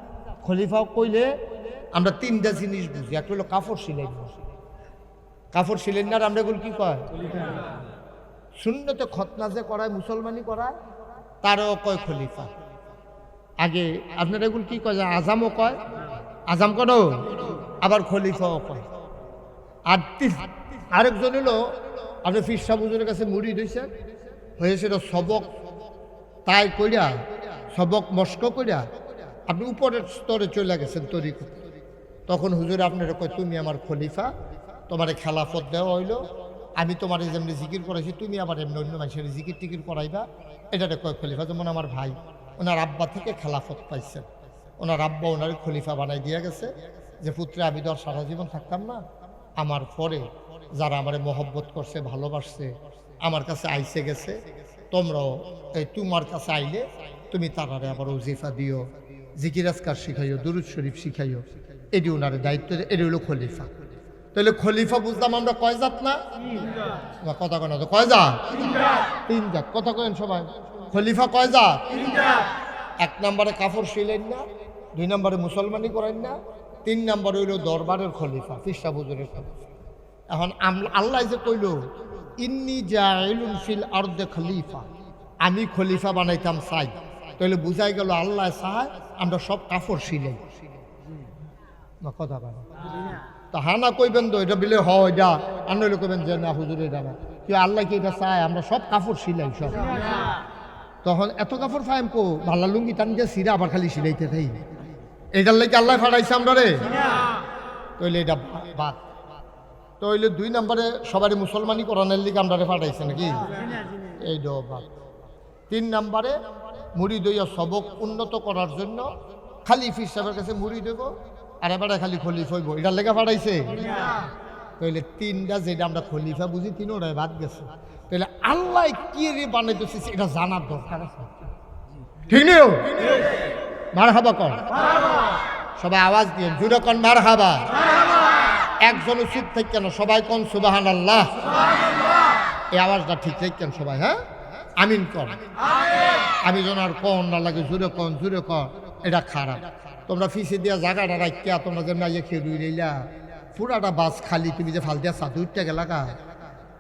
খলিফা কইলে আমরা 3টা জিনিস বুঝি। একটা হলো কাপড় সিলাই, কাপড় সিলাই না আমরা এগুলো কি কয়? সুন্নতে খতনা যে করায়, মুসলমানি করায়, তারও কয় খলিফা। আগে আপনারা এগুলো কি কয়, আজামও কয়, আজাম করো, আবার খলিফাও কয়। আর আরেকজন হলো আপনার পীর সাহেব হুজুরের কাছে মুরিদ হয়েছিল সবক তাই কইরা, সবক মস্ক কইরা আপনি উপরের স্তরে চলে গেছেন তরিকত। তখন হুজুর আপনারা কয়, তুমি আমার খলিফা, তোমারে খেলাফত দেওয়া হইলো, আমি তোমার যেমনি জিকির করাইছি তুমি আবার এমনি অন্য মানুষের জিকির টিকির করাইবা, এটাতে কয় খলিফা। যেমন আমার ভাই, ওনার আব্বা থেকে খেলাফত পাইছেন, ওনার আব্বা ওনার খলিফা বানাই দিয়ে গেছে যে পুত্রে আমি তো আর সারা জীবন থাকতাম না, আমার পরে যারা আমার মহব্বত করছে, ভালোবাসছে, আমার কাছে আইসে গেছে, তোমরাও এই তোমার কাছে আইলে তুমি তারারে আবার ওজিফা দিও, জিকির আজকার শিখাইও, দুরুদ শরীফ শিখাইও, এটি ওনার দায়িত্ব, এটি হলো খলিফা। তাহলে খলিফা বুঝলাম আমরা কয় জাত না? কথা কয় না তো, কয় জাত? তিন জাত। কথা কেন সবাই? খলিফা কয় জাত? এক নম্বরে কাপড় শিলেন না, দুই নম্বরে মুসলমানি করেন না, তিন নম্বরে হইল দরবারের খলিফা, পীর সাহেব হুজুরের খলিফা। এখন আল্লাহ যে কইল ইন্নী জাইলুন ফিল আরদে খলিফা, আমি খলিফা বানাইতাম চাই, তাহলে বুঝাই গেল আল্লাহ চায় আমরা সব কাপড় শিলাই। কথা কয় না তা হানা কইবেন তো এটা বিলে হয় যা, আর নইলে কইবেন যে না হুজুর এটা না, কি আল্লাহ কি এটা চায় আমরা সব কাপড় শিলাই সব? তখন এত কাপড় ফাইম কো ভাল্লা লুঙ্গি টান দিয়ে সিরা আবার খালি সিলাইতে থাই, এইটার লাগে আল্লাহ ফাটাইছে আমরা রে, তইলে এটা বাদ। তইলে দুই নম্বরে সবারই মুসলমানি করানোর লিগে আমরা ফাটাইছে নাকি, এইটাও বাদ। তিন নম্বরে মুরিদ হইয়া সবক উন্নত করার জন্য খালি পীর সাহেবের কাছে মুরিদ হইব, আর এবারে খালি খলিফা হইব, এটার লেগে ফাটাইছে। তাইলে তিনটা যেটা আমরা খলিফা বুঝি তিনোটাই বাদ গেছে। তাহলে আল্লাহ কি রে বানাইতেছে এটা জানার দরকার আছে, ঠিক নেই? মারহাবা কর, সবাই আওয়াজ দিয়ে জুড়ে কন মারহাবা। একজনও চুপ থাকেন, সবাই কন সুবহানাল্লাহ, এই আওয়াজটা ঠিক থাকেন সবাই। হ্যাঁ, আমিন কর। আমি যেন আর কন না লাগে, জুড়ে কন, জুড়ে কন, এটা খারাপ। তোমরা ফিসে দিয়া জায়গাটা রাখিয়া তোমরা যেমন আইয়া খেয়ে রইলা, পুরাটা বাস খালি, তুমি যে ফাল দিয়া সাধু উঠতে গেলাকা,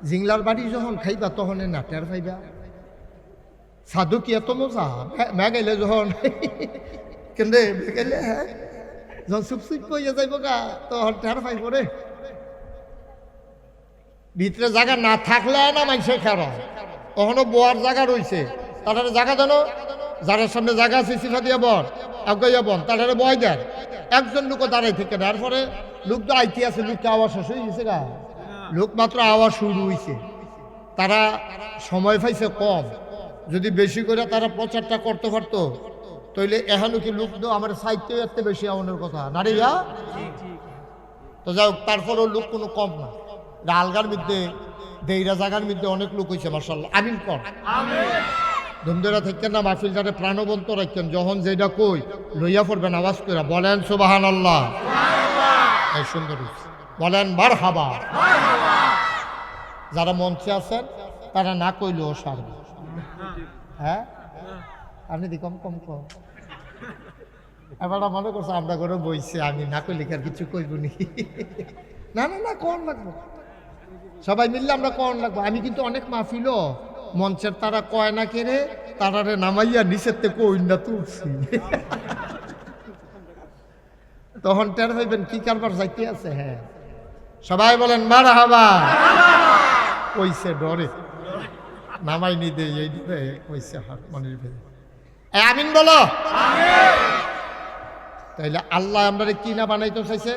জিংলার বাড়ি যখন খাইবা তখন না টের পাইবা সাধু কি এত মজা। মেঘাইলে যখন কেন্দ্রে মেঘাইলে যখন চুপ কইয়া যাইব গা তখন টের পাইব রে। ভিতরে জায়গা না থাকলে না মানুষের খেরা, কখনো বোয়ার জায়গা রয়েছে, তাদের জায়গা জানো, যারা সামনে জায়গা আছে সিফা দিয়া বর আগাইয়া বন, তাদের বয় দেন, একজন লোকও দাঁড়াই থেকে না। এরপরে লোক তো আইতে আছে, লোকটা আওয়াজ শেষ হয়ে গেছে গা, লোক মাত্র আওয়াজ শুরু হয়েছে, তারা সময় পাইছে কম। যদি বেশি করে তারা প্রচারটা করতে পারতো তাইলে এখানে কি লোক তো আমার সাহিত্য এত বেশি আমাদের কথা না রে। তো যাই হোক, তারপরেও লোক কোনো কম না, আলগার মধ্যে দেইরা জায়গার মধ্যে অনেক লোক হয়েছে মাশাআল্লাহ। আমিন কর, ধুমধরা থাকেন না, মাহফিলটারে প্রাণবন্ত রাখেন, যখন যেটা কই লইয়া পড়বেন আওয়াজ করে বলেন সুবহানাল্লাহ। এই সুন্দর বলেন মারহাবা। যারা মঞ্চে আছেন তারা না কইলেও সারবে। হ্যাঁ, আপনি দি কম কম কম এবার মনে করছে আমরা করে বইছে, আমি না কইলে আর কিছু কইব নি। না না না, কোন লাগবো, সবাই মিললে আমরা কোন লাগবো। আমি কিন্তু অনেক মাহফিল মঞ্চের তারা কয় না কেড়ে তারারে নামাইয়া নিচের থেকে কই না তুলছি, তখন টের হইবেন কি কারবার যাইতে আছে। হ্যাঁ, সবাই বলেন মারহাবা। কইছে ডরে নামাই নি দে, এই দিবে কইছে হাত মনের ভেবে। আমিন বলো। তাইলে আল্লাহ আমরা কি না বানাইতে চাইছে?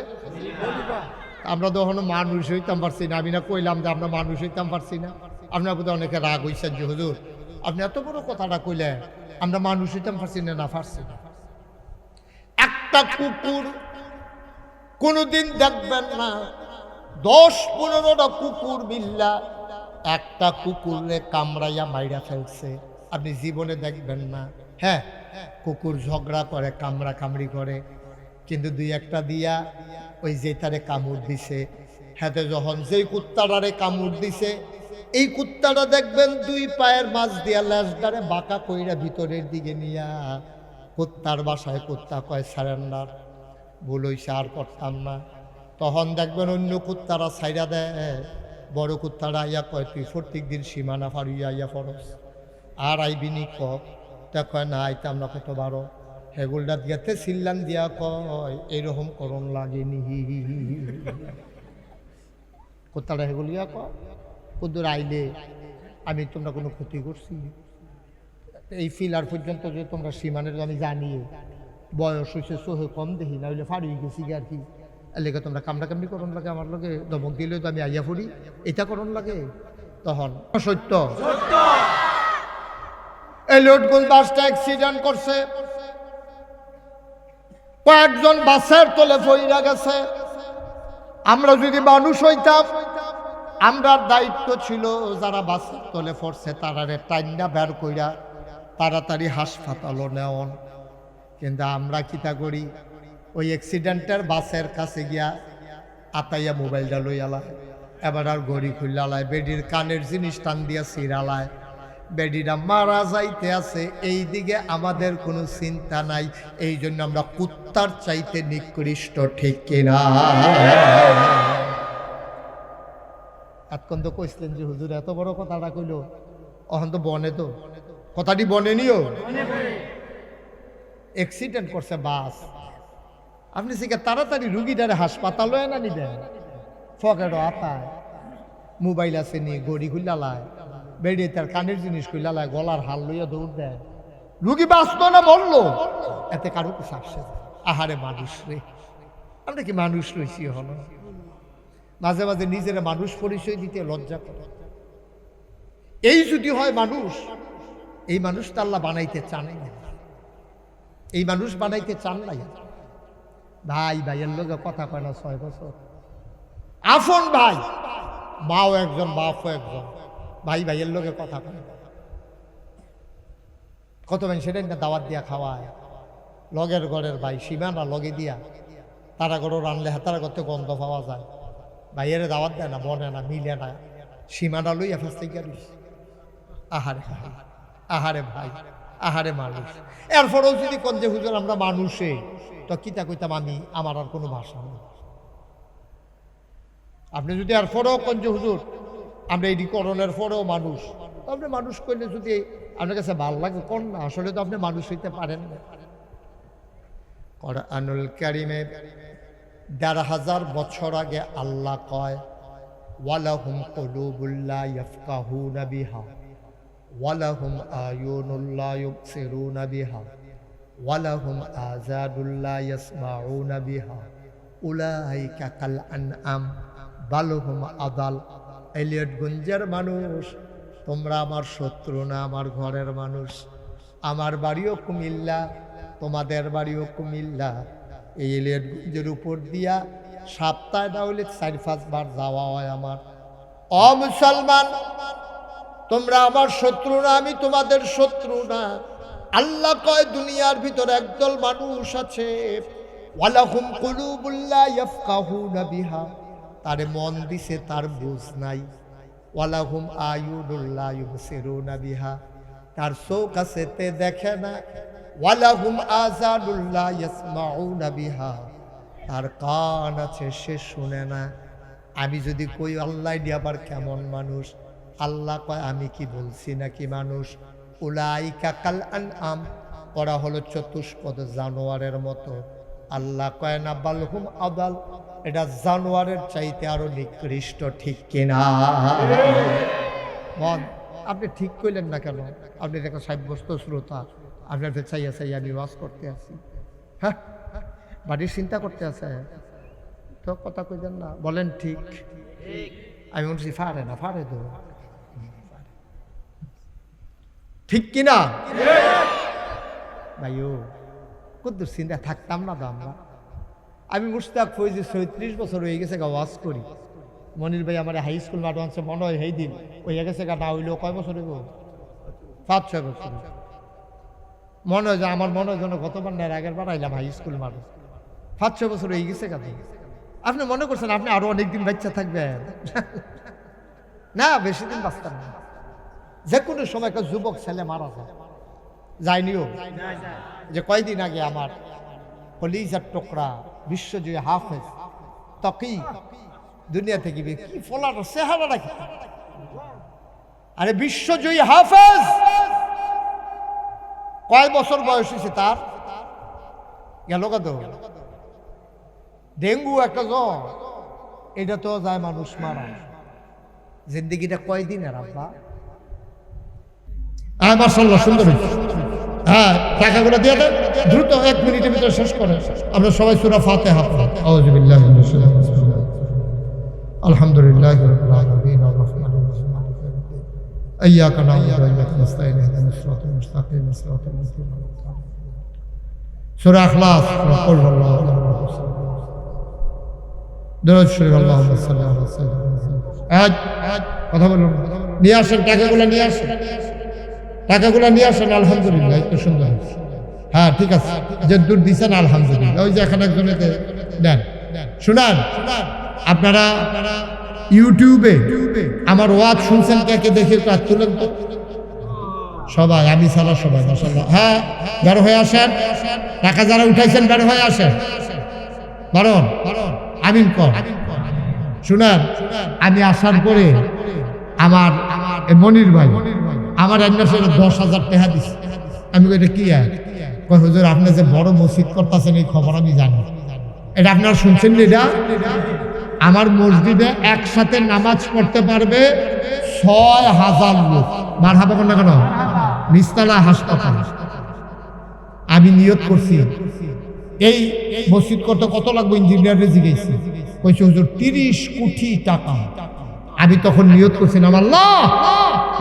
আমরা তো এখনো মানুষ হইতাম পারছি না। আমি না কইলাম যে আমরা মানুষ হইতাম পারছি না। আপনার বোধ অনেকে রাগ হইছেন যে হুজুর আপনি এত বড় কথাটা কইলে আমরা মানুষ হইতাম পারছি না। না পারছি না। একটা কুকুর কোনোদিন দেখবেন না 10-15টা কুকুর মিল্লা একটা কুকুরে কামড়াইয়া মাইরা ফেলছে, আপনি জীবনে দেখবেন না। হ্যাঁ, কুকুর ঝগড়া করে, কামড়া কামড়ি করে, কিন্তু দুই একটা দিয়া ওই যে তারে কামড় দিছে, হাতে যখন যেই কুত্তাটারে কামড় দিছে এই কুত্তাটা দেখবেন দুই পায়ের মাছ দিয়া ল্যাসডারে বাঁকা কইরা ভিতরের দিকে নিয়া কুত্তার বাসায় কুত্তা কয় সারেন্ডার, ভুল হইছে আর করতাম না। তখন দেখবেন অন্য কুত্তারা ছাইরা দেয়, বড় কুত্তারা আইয়া কয় তুই প্রত্যেক দিন সীমানা ফাড়িয়া আইয়া ফরস আর আইবিনি কক, তা কয় না আইতাম না কত বারো। হেগুলটা দিয়াতে সিল্লান দিয়া কয় এইরকম করণ লাগেনি। কোথাটা হেগুল গিয়া কয় কুদ্দুর আইলে আমি তোমরা কোনো ক্ষতি করছি? এই ফিলার পর্যন্ত যে তোমরা সীমানের আমি জানি বয়স হয়েছে সোহে কম দেখি না হইলে ফাড়ি গেছি আর কি লেগে তোমরা কামড়া কামড়ি করণ লাগে আমার লগে ধমক দিলে তো আমি আইয়া ফুড়ি এটা করণ লাগে। তখন সত্য এলিয়টগঞ্জ বাসটা অ্যাক্সিডেন্ট করছে, কয়েকজন বাসের তলে পইরা গেছে। আমরা যদি মানুষ হইতাম আমরার দায়িত্ব ছিল যারা বাসের তলে পড়ছে তারারে টাইন্ডা বের কইরা তাড়াতাড়ি হাসপাতালে নেওয়ান। কিন্তু আমরা কিতা করি ওই অ্যাক্সিডেন্টের বাসের কাছে গিয়া আতাইয়া মোবাইলটা লইয়ালায়, এবার আর ঘড়ি খুললালায়, বেডির কানের জিনিস টান দিয়া সিরালায়, বেডিরা মারা যাইতে আছে এই দিকে আমাদের কোনো চিন্তা নাই। এই জন্য আমরা কুত্তার চাইতে নিকৃষ্ট, ঠিক কিনা? এতক্ষণ তো কইছিলেন যে হুজুর এত বড় কথাটা কইল, অহন তো বনে, তো কথাটি বনে নিও। অ্যাক্সিডেন্ট করছে বাস, আপনি সেখানে তাড়াতাড়ি রুগীটারে হাসপাতালে না নিবেন, ফকেটও আতায় মোবাইল আছে নি, গড়ি খুললালায়, বেড়ে তার কানের জিনিস খুললালায়, গলার হাল লইয়া দৌড় দেয়, রুগী বাঁচত না মরলো, এতে কারো কিছু আসছে। আহারে মানুষ রে, আমরা কি মানুষ রয়েছি? হল মাঝে মাঝে নিজের মানুষ পরিচয় দিতে লজ্জা করে। এই যদি হয় মানুষ, এই মানুষটা আল্লাহ বানাইতে চান না, এই মানুষ বানাইতে চান নাই। ভাই ভাইয়ের লোকে কথা কয় না 6 বছর, আফন ভাই, মাও একজন বাপও একজন, ভাই ভাইয়ের লোকে কথা কয়। কত ভাই সেটাই না দাওয়াত দিয়া খাওয়ায়, লগের ঘরের ভাই সীমানা লগে দিয়া, তারা ঘরও রানলে হাতারা করতে গন্ধ পাওয়া যায়, ভাইয়ের দাওয়াত দেয় না, বনে না, মিলে না, সীমানা লইয়া ফাঁসতে গেল। আহারে আহারে ভাই, আহারে মানুষ। এরপরেও যদি কোন যে হুজুর আমরা মানুষে, তো কিতা কইতাম আমি, আমার আর কোনো ভাষা নেই। আপনি যদি এরপরেও কোন যে হুজুর আমরা এটি করণের পরেও মানুষ, তো আপনি মানুষ করলে যদি আপনার কাছে ভালো লাগে কোন না, আসলে তো আপনি মানুষ হইতে পারেন না। কুরআনুল কারীমে ১,৫০০ বছর আগে আল্লাহ কয় ওয়ালাহুম কুলুবুল লা ইয়াফকাহুনা বিহা ওয়ালাহুম আয়ুনুল লা ইউবসিরুনা বিহা ওয়ালাহুম আযানুল লা ইয়াসমাউনা বিহা উলাইকা কাল আনআম বাল হুম আদাল। এলিয়টগঞ্জের মানুষ, তোমরা আমার শত্রু না, আমার ঘরের মানুষ। আমার বাড়িও কুমিল্লা, তোমাদের বাড়িও কুমিল্লা। এই এলিয়টগঞ্জের উপর দিয়া সপ্তাহে না হলে 4-5 বার যাওয়া হয় আমার। অ মুসলমান, তোমরা আমার শত্রু না, আমি তোমাদের শত্রু না। আল্লাহ কয় দুনিয়ার ভিতর একদল মানুষ আছে, ওয়ালাহুম কুলুবুল লা ইয়াফকাহুনা বিহা, তারে মন দিছে তার বুঝ নাই। ওয়ালাহুম আয়ুনুল লা ইউবসিরুনা বিহা, তার চোখ আছে তে দেখে না। ওয়ালাহুম আযানুল লা ইয়াসমাউনা বিহা, তার কান আছে সে শুনে না। আমি যদি কই আল্লাহ আবার কেমন মানুষ, আল্লাহ কয় আমি কি বলছি নাকি মানুষ? উলাইকা কাল আনআম, ওরা হলো চতুষ্পদ জানোয়ারের মতো। আল্লাহ কয় না বালহুম আদাল, এটা জানোয়ারের চাইতে আরো নিকৃষ্ট, ঠিক কিনা? মন আপনি ঠিক কইলেন না কেন? আপনি একটা সাব্যস্ত শ্রোতা, আপনার চাইয়া চাইয়া আমি ওয়াজ করতে আছি, হ্যাঁ বাড়ির চিন্তা করতে আছে, তো কথা কইলেন না, বলেন ঠিক। আমি বলছি ফারে না, ফারে তো ঠিক কিনা ভাইও? কত চিন্তা থাকতাম না তো আমরা। আমি মুশতাক ফৈজি 36 বছর হয়ে গেছে গা ওয়াজ করি। মনির ভাই আমার হাই স্কুল মাঠ আনছে, মনে হয় সেই দিন হয়ে গেছে গা, না হইলেও কয় বছর হইব? 5-6 বছর মনে হয় যে, আমার মনে হয় যেন গতবার না আগের বার আইলাম হাই স্কুল মাঠে। 5-6 বছর হয়ে গেছে গা। আপনি মনে করছেন আপনি আরো অনেকদিন বাচ্চা থাকবেন? না, বেশি দিন বাঁচতাম না। যে কোনো সময় একটা যুবক ছেলে মারা যায়, যায়নিও। যে কয়দিন আগে আমার কলিজার টুকরা বিশ্বজয়ী হাফেজ তকি দুনিয়া থেকে কি ফলার চেহারা রাখি, আরে বিশ্বজয়ী হাফেজ, কয় বছর বয়স হয়েছে তার? গেল কত? ডেঙ্গু একটা জ্বর, এটা তো যায় মানুষ মারা। জিন্দিগিটা কয়দিনের আব্বা? হ্যাঁ মাশাআল্লাহ, সুন্দর হয়েছে। হ্যাঁ, টাকাগুলো দিয়ে দেন দ্রুত, 1 মিনিটের ভিতরে শেষ করেন। আমরা সবাই সূরা ফাতিহা পড়ি। আউযু বিল্লাহি মিনাশ শাইতানির রাজিম। আলহামদুলিল্লাহি রাব্বিল আলামিন আর রাহমানির রাহিম মালিকি ইয়াউমিদ্দিন। ইয়্যাকা না'বুদু ওয়া ইয়্যাকা নাস্তাঈন ইহদিনাস সিরাতাল মুস্তাকিম সিরাতাল লাযিনা আন'আমতা আলাইহিম। সূরা ইখলাস, কুল হুয়াল্লাহু আহাদ। দরুদ শরীফ, আল্লাহুম্মা সাল্লি আলা সাইয়্যিদিনা। কথা বলুন, নিয়ে আসেন টাকাগুলো, নিয়ে আসেন টাকাগুলো, নিয়ে আসেন। আলহামদুলিল্লাহ, একটু সুন্দর। হ্যাঁ ঠিক আছে, যে দূর দিচ্ছেন আলহামদুলিল্লাহ। ওই যে এখানে একজনে দেন। শুনান, আপনারা ইউটিউবে আমার ওয়াজ শুনছেন, কে কে দেখে একটু হাত তুলেন তো সবাই, আমি ছাড়া সবাই। মাশাআল্লাহ। হ্যাঁ, বের হয়ে আসেন। টাকা যারা উঠাইছেন বের হয়ে আসেন। বারণ আমিন কর। শুনান, আমি আসার পরে আমার মনির ভাই আমার একমাসের 10,000 টাকা দিচ্ছে। আমি এটা কি আর কই, হুজুর আপনি যে বড় মসজিদ করতেছেন এই খবর আমি জানি। এটা আপনারা শুনছেন? এটা আমার মসজিদে একসাথে নামাজ পড়তে পারবে 6,000 লোক। মারহাবা কোন না কেন? নিস্তালা হাসপাতাল। আমি নিয়ত করছি এই মসজিদ করতে কত লাগবে, ইঞ্জিনিয়ারে জিজ্ঞেস কইছে হুজুর 30 কোটি টাকা। আমি তখন নিয়ত করছিলাম, আল্লাহ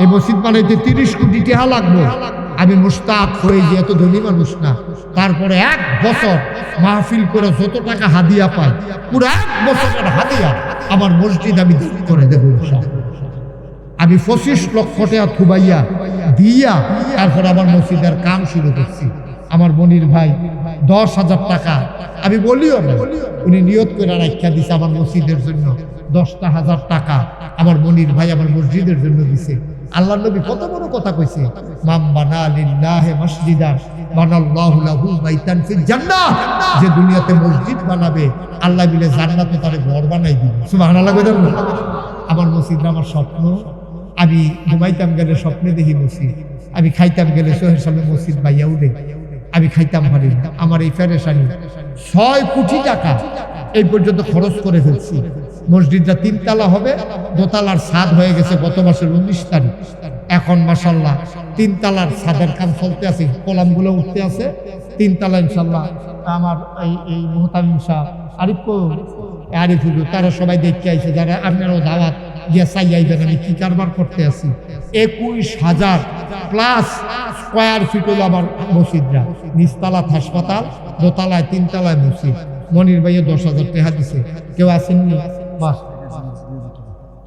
এই মসজিদ বানাইতে 30 কোটি টাকা লাগবে। আমি মুশতাক হয়ে যে এত ধনী মানুষ না, তারপরে 1 বছর মাহফিল করে যত টাকা হাদিয়া পাই, পুরো 1 বছরের হাদিয়া আমার মসজিদ আমি দান করে দেবো ইনশাআল্লাহ। আমি 25 লক্ষ টাকা থুবাইয়া দিয়া তারপরে আমার মসজিদের কাম শুরু করছি। আমার মনির ভাই 10,000 টাকা আমি বলিও না, উনি নিয়ত করে রাখা দিছে আমার মসজিদের জন্য। 10,000 টাকা আমার মনির ভাই আমার মসজিদের জন্য দিছে। আল্লাহর নবী কত বড় কথা কইছে, মান বানা লিল্লাহি মাসজিদান বানাল্লাহু লাহু বাইতান ফিল জান্নাহ। যে দুনিয়াতে মসজিদ বানাবে আল্লাহ মিলে জান্নাতে তারে ঘর বানাই দিবে। সুবহানাল্লাহ কইতাম না? আমার মসজিদ আমার স্বপ্ন। আমি ঘুমাইতাম গেলে স্বপ্নে দেখি মসজিদ, আমি খাইতাম গেলে চোখের সামনে মসজিদ বাইয়া উঠে, আমি খাইতাম পারি না। আমার এই ফেরেশানি 6 কোটি টাকা এই পর্যন্ত খরচ করে ফেলছি। মসজিদটা 3 তলা হবে, 2 তলার ছাদ হয়ে গেছে গত মাসের 19 তারিখ। এখন মাশাআল্লাহ 3 তলার ছাদের কাম চলতে আছে, কলামগুলো উঠতে আছে। 3 তলা ইনশাআল্লাহ আমার এই মুহতামিম সাহেব আরিফ হুজুর তারা সবাই দেখতে আইছে, যারা আপনারাও দাওয়াত গিয়ে চাই আইবেন আমি কি কারবার করতে আছি। 21,000 প্লাস স্কোয়ার ফিট হলো আমার মসজিদরা। নিচতলায় হাসপাতাল, 2 তলায় 3 তলায় মসজিদ। মনির ভাইয়ে 10,000 টাকা দিছে। কেউ আসেননি? বাস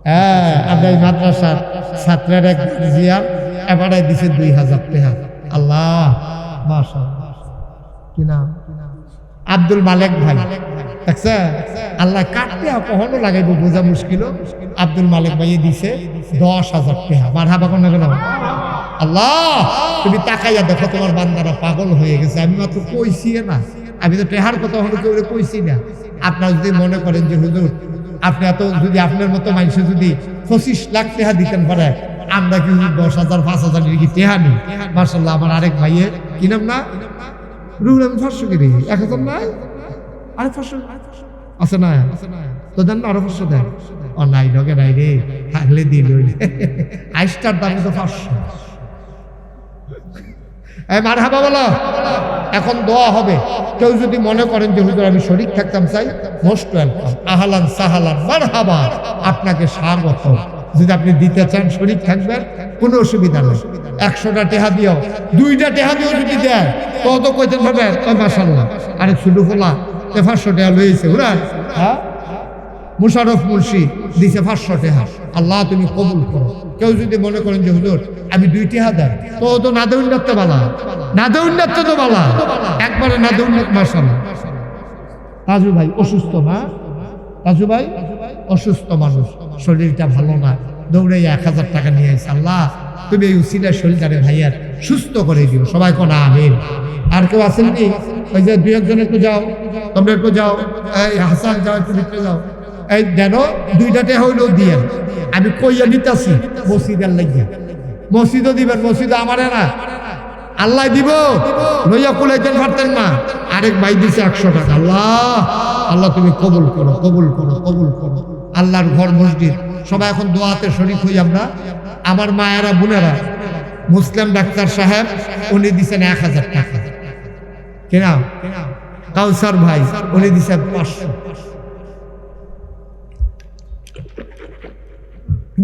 হ্যাঁ, আমরা এই মাদ্রাসার ছাত্রের এক জিয়ার এবারে দিছে 2,000 টাকা। আল্লাহ মাশাআল্লাহ। কি নাম? আব্দুল মালেক ভাই। দেখছে আল্লাহ কাটতে কখনো লাগাইব বোঝা মুশকিল। আব্দুল মালেক ভাই দিছে 10,000 টাকা। মারহাবা কোন না কেন? আল্লাহ তুমি তাকাইয়া দেখো তোমার বান্দারা পাগল হয়ে গেছে। আমি মাত্র কইছি না, আমি তো টেহার কথা হলো কেউ কইছি না। আপনারা যদি মনে করেন যে হুজুর আপনি এত, যদি আপনার মতো মানুষে যদি 25 লাখ টাকা দিতেন পারে, আমরা কি 10,000 5,000 কি টাকা নিই? মাশাআল্লাহ আমার আরেক ভাইয়ে কি নাম না রুহুল আমিন 500 কি দিই, 1,000 নাই আরে 500 আছে না তো দেন না, আরো 500 দেন। ও নাই লগে নাই রে, থাকলে দিল আইস্টার দাম তো 500। মারহাবা বলো। এখন দোয়া হবে। কেউ যদি মনে করেন যে হুজুর আমি শরীক থাকতাম চাই, মোস্ট ওয়েলকাম, আহলান সাহালান মারহাবা, আপনাকে স্বাগত। যদি আপনি দিতে চান শরীক থাকবেন, কোনো অসুবিধা নেই। 100টা টাকা দিও, 2টা টাকা দিও যদি দেয় তো কইতেন ভাবে মাশাআল্লাহ। আরে ছোট ফোলা 500 টাকা লইছে ওরা। হ্যাঁ, মুশারফ মুন্সি দিছে 500 টাকা। আল্লাহ তুমি কবুল করো। কেউ যদি মনে করেন যে হুজুর আমি 2 টাকা দেন, তো না দেউন তো বালা, না দেউন তো বালা, একবারে না দেউন মাশাআল্লাহ। রাজু ভাই অসুস্থ না? রাজু ভাই অসুস্থ মানুষ, শরীরটা ভালো না, দৌড়ে 1,000 টাকা নিয়ে আসছে। আল্লাহ তুমি এই উসিলার শরীরটারে ভাইয়ার সুস্থ করে দিও। সবাই কোন আমিন। আর কেউ আসেননি? ওই যে 2-1 একটু যাও, তোমরা একটু যাও, এই হাসান যাও, একটু ভিতরে যাও। এই দেন 2টা টাকা হইলেও দিয়ে আমি কইয়া নিতেছি মসজিদের লাগিয়া। মসজিদও দিবেন, মসজিদ আমারে না, আল্লাহ দিব। লইয়া কুলাইতেন পারতেন না, আরেক ভাই দিছে 100 টাকা। আল্লাহ আল্লাহ তুমি কবুল করো, কবুল করো, কবুল করো। আল্লাহর ঘর মসজিদ সবাই এখন দোয়াতে শরীক হই আমরা। আমার মায়েরা বোনেরা, মুসলিম ডাক্তার সাহেব উনি দিছেন 1000 টাকা। কিনা কাউসার ভাই উনি দিছেন 500।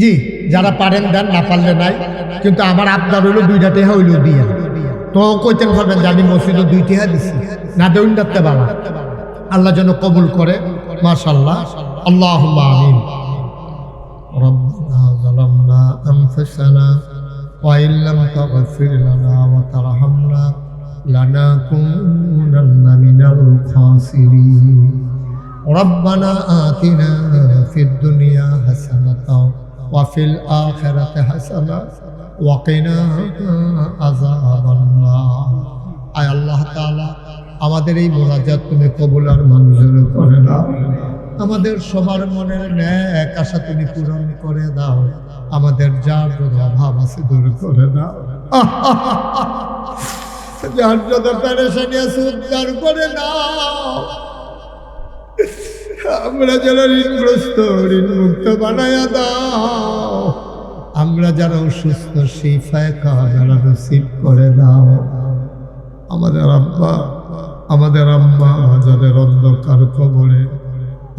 জি, যারা পারেন দেন, না পারলে নাই। কিন্তু আমার আবদার হইলো 2টা টেহা হইলো দিয়া তো কইতেন পারবেন যে আমি মসজিদে 2 টেহা দিছি, না দেউন ডাকতে বাবা। আল্লাহ যেন কবুল করে, মাশাআল্লাহ। আল্লাহুম্মা আমিন। রব্বানা যালামনা আনফুসানা ওয়া ইল্লাম তাগফির লানা ওয়া তারহামনা লানাকুনান্না মিনাল খাসিরিন। রব্বানা আতিনা ফিদ দুনিয়া হাসানাতাও ওয়া ফিল আখিরাতি হাসানাতাও ওয়া কিনা আযাবান্নার। আয় আল্লাহ তাআলা, আমাদের এই মুনাজাত তুমি কবুল আর মঞ্জুর করে দাও। আমাদের সবার মনের নেক আশা তুমি পূরণ করে দাও। আমাদের যার যত অভাব আছে দূর করে দাও। যার যত পেরেশানি আছে উদ্ধার করে দাও। আমরা যারা ঋণগ্রস্ত ঋণ মুক্ত বানায়া দাও। আমরা যারা অসুস্থ শিফায়ে কামেলা নসিব করে দাও। আমাদের আম্মা যাদের অন্ধকার কবরে,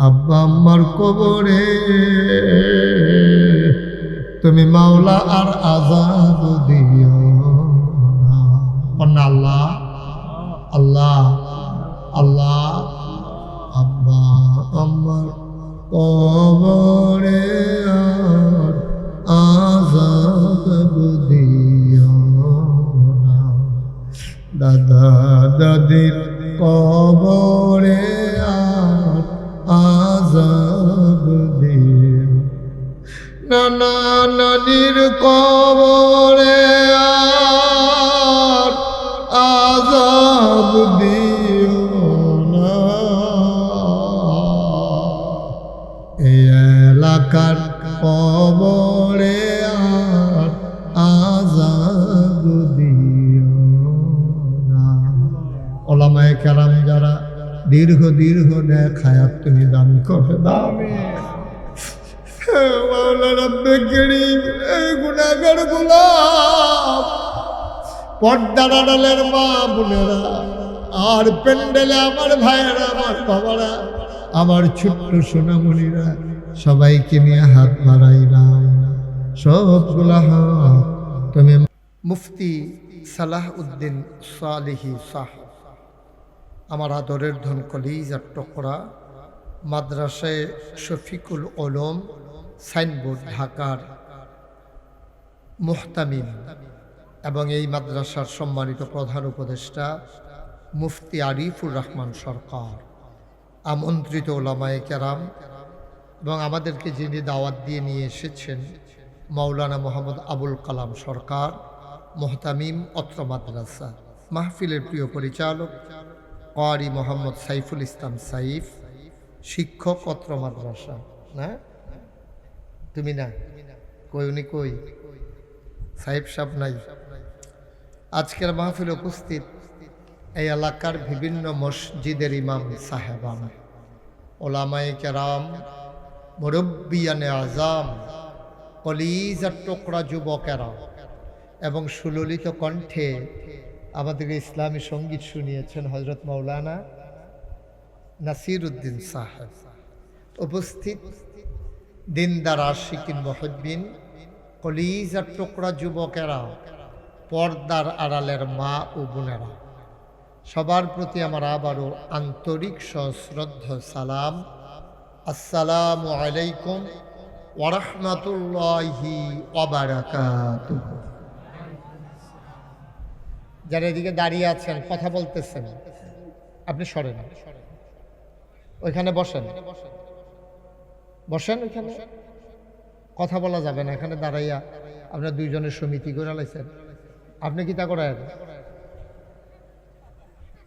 আব্বা আম্মার কবরে তুমি মাওলা আর আযাব দিও না। আল্লাহ আল্লাহ আল্লাহ। আব্বা আম্মার কবরে আর আযাব দিও না। দাদা দাদির কবরে আর আযাব দিও। নানা নানির কবরে আর আযাব দিও না। এই এলাকার কবরে আর আযাব দিও না। ওলামায়ে কেরাম যারা দীর্ঘ দীর্ঘ নেক হায়াত তুমি দান করে দাও। মাওলা রব্বে করিম, এই গুনাহগার গোলাম, পর্দার আড়ালের মা বোনেরা, আর প্যান্ডেলে আমার ভাইয়েরা, আমার বাবারা, আমার ছোট্ট সোনামণিরা, সবাইকে নিয়ে হাত বাড়াইলাম। সবগুলা হাত তুমি। মুফতি সালাহ উদ্দিন সালেহী সাহেব, আমার আদরের ধন কলিজার টুকরা, মাদ্রাসায় শফিকুল উলুম সাইনবোর্ড ঢাকার মুহতামিম এবং এই মাদ্রাসার সম্মানিত প্রধান উপদেষ্টা মুফতি আরিফুর রহমান সরকার, আমন্ত্রিত ওলামায়ে কেরাম এবং আমাদেরকে যিনি দাওয়াত দিয়ে নিয়ে এসেছেন মাওলানা মোহাম্মদ আবুল কালাম সরকার, মুহতামিম অত্র মাদ্রাসা, মাহফিলের প্রিয় পরিচালক কারি মোহাম্মদ সাইফুল ইসলাম সাইফ, শিক্ষক অত্র মাদ্রাসা। না তুমি না কই, উনি কই, সাহেব সাহেব নাই। আজকের মাহফিলে উপস্থিত এই এলাকার বিভিন্ন মসজিদের ইমাম সাহেবান, ওলামায়ে কেরাম, মুরব্বিয়ানে আজাম, কলিজার টুকরা যুবকেরা এবং সুললিত কণ্ঠে আমাদের ইসলামী সঙ্গীত শুনিয়েছেন হযরত মাওলানা নাসির উদ্দিন সাহেব। উপস্থিত দিনদার আশিকিন মুহিব্বিন, কলিজার টুকরা যুবকেরা, পর্দার আড়ালের মা ও বোনেরা, সবার প্রতি আমার আবারও আন্তরিক সশ্রদ্ধ সালাম। আসসালামু আলাইকুম ওয়া রাহমাতুল্লাহি ওয়া বারাকাতুহু। যারা এদিকে দাঁড়িয়ে আছেন কথা বলতেছেন, আপনি সরেন, ওইখানে বসেন, বসেন ওইখানে, কথা বলা যাবে না এখানে দাঁড়াইয়া। আপনার দুইজনের সমিতি করে লাইছেন, আপনি কি তা করেন?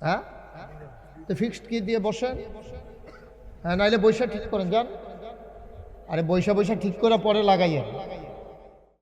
হ্যাঁ, তো ফিক্সড কি দিয়ে বসেন। হ্যাঁ, নাইলে বৈশা ঠিক করেন, যান। আরে বৈশা বৈশা ঠিক করে পরে লাগাইয়েন।